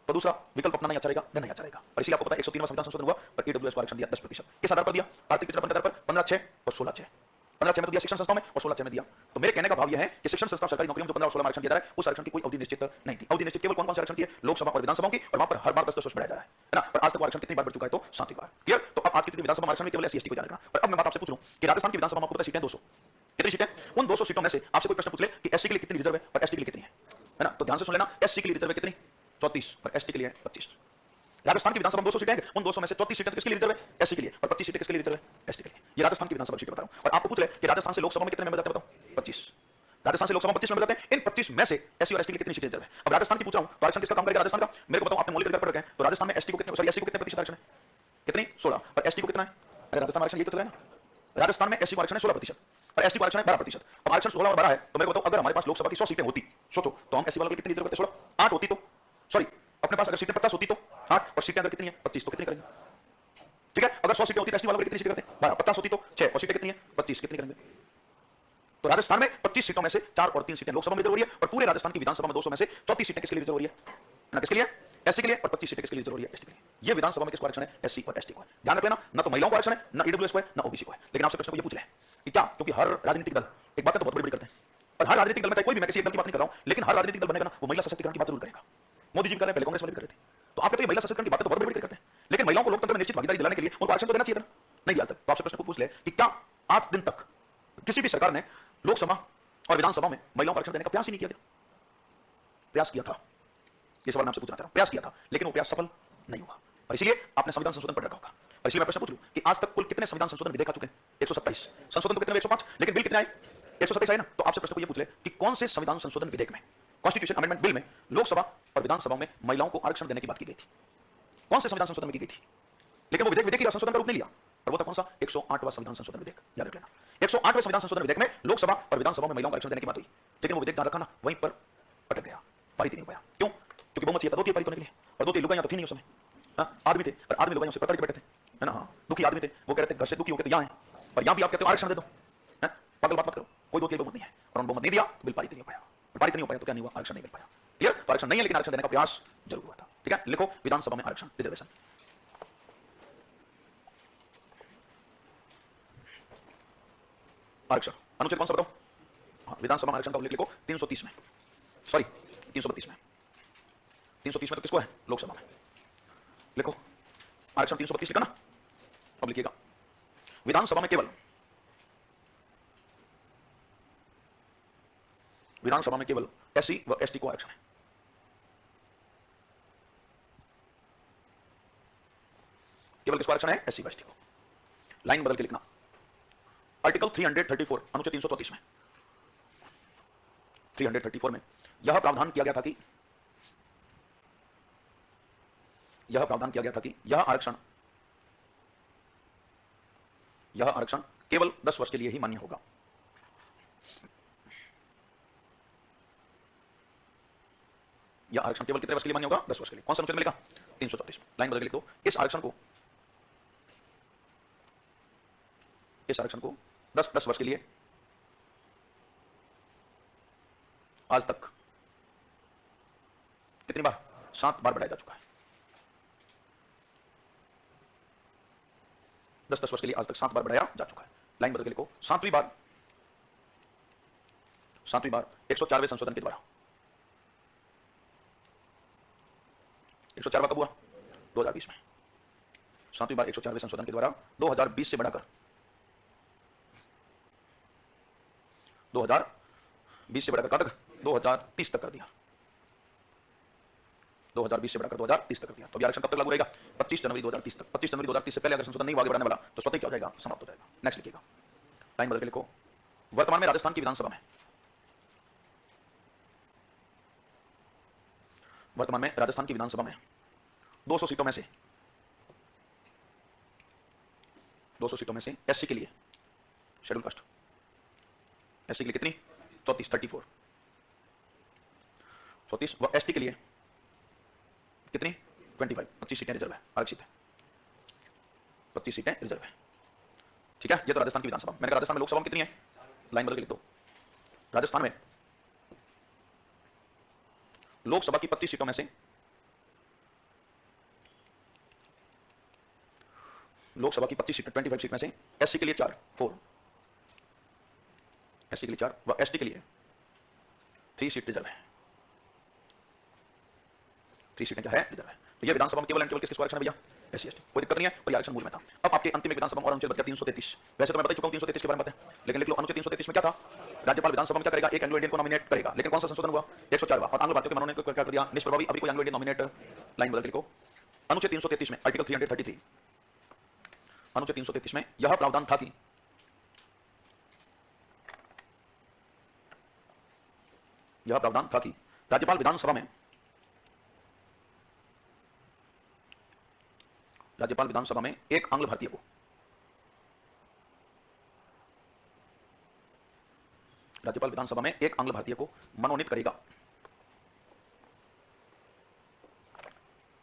तो दूसरा विकल्प अपना नहीं अच्छा रहेगा, नहीं अच्छा रहेगा। और इसलिए आपको पता है 103वां संविधान संशोधन हुआ और ईडब्ल्यूएस को आरक्षण दिया 10%। किस आधार पर दिया? आर्थिक पिछड़ापन के आधार पर 15(6) और 16(6). 15(6) में तो दिया शिक्षण संस्थाओं में और 16(6) में दिया। तो मेरे कहने का भाव यह है कि शिक्षण संस्था सरकारी नौकरियों में जो 15 और 16 में आरक्षण दिया जा रहा है, उस आरक्षण की कोई अवधि निश्चित नहीं थी। अवधि निश्चित केवल कौन कौन से आरक्षण की है? लोकसभा और विधानसभा की, और वहां पर हर बार 10 वर्ष बढ़ाया जा रहा है ना। और आज तक आरक्षण कितनी बार बढ़ चुका है? तो 7वीं बार। क्लियर? तो अब आज की विधानसभा में आरक्षण में केवल एससी एसटी को जानेगा। और अब मैं बात आपसे पूछ लूं कि राजस्थान की विधानसभा में आपको पता सीटें 200, कितनी सीटें? उन 200 सीटों में से आपसे कोई प्रश्न पूछ ले कि एससी के लिए कितनी रिजर्व है और एसटी के लिए कितनी है ना, तो ध्यान से सुन लेना। एससी के लिए रिजर्व है कितनी? 34 और एसटी के लिए 25। राजस्थान की विधानसभा में 200 सीटें हैं, उन 200 में से 34 सीटें किसके लिए रिजर्व है? एससी के लिए, और 25 सीटें किसके लिए रिजर्व है? एसटी के लिए। ये राजस्थान की विधानसभा सीटें बता रहा हूं। और आपको पूछ ले कि राजस्थान से लोकसभा में कितने मेंबर जाते हैं, बताओ? 25। राजस्थान से लोकसभा में 25 मेंबर जाते हैं, इन 25 में से एससी और एसटी के लिए कितनी सीटें रिजर्व है? अब राजस्थान की पूछ रहा हूं, तो आरक्षण किसका काम करेगा राजस्थान का? मेरे को बताओ, आपने मौलिक अधिकार पढ़ रखे हैं, तो राजस्थान में एसटी को कितने, सॉरी एससी को कितने प्रतिशत आरक्षण है? कितनी? 16। और एसटी को कितना है? अरे राजस्थान में आरक्षण ये तो चल रहा है ना, राजस्थान में एससी को आरक्षण है 16% और एसटी को आरक्षण है 12%। अब आरक्षण 16 और 12 है, तो मेरे को बताओ, अगर हमारे पास लोकसभा की 100 सीटें होती, सोचो, तो हम एससी वालों के लिए कितनी रिजर्व करते? 16। 8 होती तो, सॉरी, अपने पास अगर सीटें 50 होती तो 8, और सीटें अगर कितनी है? 25, तो कितनी करेंगे? ठीक है, अगर 100 सीटें होती तो एसटी वालों के लिए कितनी सीटें करते? 12। 50 होती तो 6, और सीटें कितनी है? 25, कितनी करेंगे? तो राजस्थान में 25 सीटों में से 4 और 3 सीटें लोकसभा में रिजर्व हो रही है, और पूरे राजस्थान की विधानसभा में 200 में से 34 सीटें किसके लिए रिजर्व हो रही है? ना किसके लिए? एससी के लिए, और 25 सीटें किसके लिए रिजर्व हो रही है? एसटी के लिए। ये विधानसभा में किसको आरक्षण है? एससी और एसटी को है। ध्यान रख लेना, ना तो महिलाओं को आरक्षण है, ना ईडब्ल्यूएस को है, ना ओबीसी को है। लेकिन आपसे प्रश्न को ये पूछ ले कि क्या, क्योंकि हर राजनीतिक दल एक बात तो बहुत बड़ी करते हैं, और हर राजनीतिक दल में, चाहे कोई भी, मैं किसी एक दल की बात नहीं कर रहा हूं, लेकिन हर राजनीतिक दल बनेगा ना, वो महिला सशक्तिकरण की बात जरूर करेगा। मोदी जी भी कर रहे हैं, पहले कांग्रेस वाले भी कर रहे थे। तो आपके तो ये महिला सशक्तिकरण की बात तो बहुत बड़ी करते हैं, लेकिन महिलाओं को लोकतंत्र में निश्चित भागीदारी दिलाने के लिए उनको आरक्षण तो देना चाहिए था, नहीं दिया तक। तो आपसे प्रश्न को पूछ ले कि क्या आज दिन तक किसी भी सरकार ने लोकसभा और विधानसभा में महिलाओं को आरक्षण देने का प्रयास ही नहीं किया गया? प्रयास किया था, ये सवाल मैं आपसे पूछना चाह रहा हूं। प्रयास किया था, लेकिन वो प्रयास सफल नहीं हुआ, और इसलिए आपने संविधान संशोधन पढ़ रखा होगा। और इसलिए मैं प्रश्न पूछ लूं कि आज तक कुल कितने संविधान संशोधन विधेयक आ चुके हैं? 127। संशोधन तो कितने? 105, लेकिन बिल कितने आए? 127 आए ना। तो आपसे प्रश्न को ये पूछ ले कि कौन से संविधान संशोधन विधेयक में, कॉन्स्टिट्यूशन अमेंडमेंट बिल में, लोकसभा और विधानसभा में महिलाओं को आरक्षण देने की बात की गई थी? कौन से संविधान संशोधन में की गई थी? लेकिन वो विधेयक की संशोधन का रूप नहीं लिया, और वो था कौन सा? 108वां संविधान संशोधन विधेयक। याद रख लेना, 108वें संविधान संशोधन विधेयक में लोकसभा और विधानसभा में महिलाओं को आरक्षण देने की बात हुई, लेकिन वो विधेयक ध्यान रखा ना, वहीं पर अटक गया, पारित नहीं हो पाया। क्यों? क्योंकि बहुमत चाहिए था 2 पारित होने के लिए, और 2 लुगाइयां तो थी नहीं उस समय। आदमी थे, और आदमी लुगाइयों से पकड़ के बैठे थे, है ना। हाँ, दुखी आदमी थे, वो कह रहे थे घर से दुखी होकर तो यहाँ है, और यहाँ भी आप कहते हो आरक्षण दे दो। पागल बात मत करो, कोई 2 बहुमत नहीं है, और उन बहुमत नहीं दिया तो बिल पारित नहीं हो पाया। पारित नहीं हो पाया तो क्या नहीं हुआ? आरक्षण नहीं मिल पाया। क्लियर? तो आरक्षण नहीं है, लेकिन आरक्षण देने का प्रयास जरूर हुआ था। ठीक है, लिखो विधानसभा में आरक्षण, रिजर्वेशन। आरक्षण अनुच्छेद कौन सा बताओ? हाँ, विधानसभा में आरक्षण का उल्लेख लिखो 330 में, सॉरी 332 में। 330 में तो किसको है? लोकसभा में। लिखो आरक्षण 332 लिखा ना, अब लिखिएगा विधानसभा में केवल, विधानसभा में केवल एससी व एसटी को आरक्षण है। केवल किसको आरक्षण है? एससी व एसटी को। लाइन बदल के लिखना, आर्टिकल 334 अनुच्छेद 334 में, 334 में यह प्रावधान किया गया था कि, यह प्रावधान किया गया था कि यह आरक्षण केवल 10 वर्ष के लिए ही मान्य होगा। यह आरक्षण केवल कितने वर्ष के लिए मान्य होगा? 10 वर्ष के लिए। कौन सा अनुच्छेद मिलेगा? 334 में। लाइन बदल के लिख दो, इस आरक्षण को 10 वर्ष के लिए आज तक कितनी बार? 7 बार बढ़ाया जा चुका है। 10 वर्ष के लिए आज तक 7 बार बढ़ाया जा चुका है। लाइन बदल के लिखो, 7वीं बार 104वें संशोधन के द्वारा। 104वां कब हुआ? 2020 में। 7वीं बार 104वें संशोधन के द्वारा 2020 से बढ़ाकर कब तक? 2030 तक कर दिया। 2020 से बढ़ाकर 2030 तक कर दिया। तो आरक्षण कब तक लागू रहेगा? 25 जनवरी 2030 तक। 25 जनवरी 2030 से पहले अगर संशोधन नहीं आगे बढ़ाने वाला तो स्वतः क्या हो जाएगा? समाप्त हो जाएगा। नेक्स्ट लिखिएगा, लाइन बदल के लिखो, वर्तमान में राजस्थान की विधानसभा में, वर्तमान में राजस्थान की विधानसभा में 200 सीटों में से, 200 सीटों में से एससी के लिए, शेड्यूल कास्ट एससी के लिए कितनी? 34 व एसटी के लिए कितनी? 25 सीटें रिजर्व है, आरक्षित है। 25 सीटें रिजर्व है। ठीक है, ये तो राजस्थान की विधानसभा। मैंने कहा राजस्थान में लोकसभा में कितनी है? लाइन बदल के लिख दो, राजस्थान में लोकसभा की 25 सीटों में से, लोकसभा की 25 सीटें, 25 सीट में से एससी के लिए 4 एससी के लिए 4 व एसटी के लिए 3 सीट रिजर्व है। 3 सीटें क्या है? रिजर्व है। तो ये विधानसभा में केवल एंड केवल किसको आरक्षण है भैया? SC ST. कोई दिक्कत नहीं है, और आरक्षण मूल में था। अब आपके अंतिम एक विधानसभा और अनुच्छेद बच गया 333। वैसे तो मैं बता चुका हूं 333 के बारे में बातें, लेकिन लिख लो अनुच्छेद 333 में क्या था? राज्यपाल विधानसभा में क्या करेगा? एक एंग्लो इंडियन को नॉमिनेट करेगा। लेकिन कौन सा संशोधन हुआ? 104वां। और आंग्ल भारतीयों के मनोनयन को क्या कर दिया? निष्प्रभावी, अभी कोई एंग्लो इंडियन नॉमिनेट। लाइन बदल के लिखो, अनुच्छेद 333 में, आर्टिकल 333, अनुच्छेद 333 में यह प्रावधान था कि राज्यपाल विधानसभा में एक आंग्ल भारतीय को मनोनीत करेगा।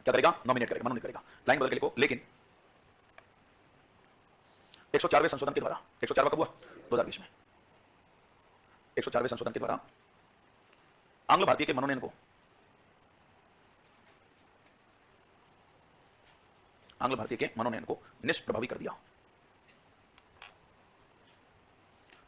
क्या करेगा? नॉमिनेट करेगा, मनोनीत करेगा। लाइन बदल के लिखो, लेकिन 104वें संशोधन के द्वारा, 104वां कब हुआ? 2020 में। 104वें संशोधन के द्वारा आंग्ल भारतीय के मनोनयन को निष्प्रभावी कर दिया।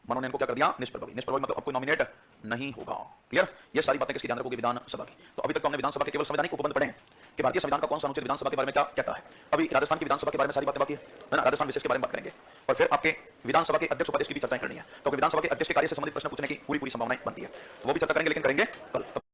मनोनयन को क्या कर दिया? निष्प्रभावी। निष्प्रभावी मतलब अब कोई नॉमिनेट नहीं होगा। क्लियर? ये सारी बातें किसकी ध्यान रखोगे? विधानसभा की। तो अभी तक तो हमने विधानसभा के केवल संवैधानिक उपबंध पढ़े हैं कि भारतीय संविधान का कौन सा अनुच्छेद विधानसभा के बारे में क्या कहता है। अभी राजस्थान की विधानसभा के बारे में सारी बातें बाकी है ना, राजस्थान विशेष के बारे में बात करेंगे। और फिर आपके विधानसभा के अध्यक्ष उपाध्यक्ष की भी चर्चाएं करनी है, क्योंकि विधानसभा के अध्यक्ष के कार्य से संबंधित प्रश्न पूछने की पूरी संभावनाएं बनती है। वो भी चर्चा करेंगे, लेकिन करेंगे कल।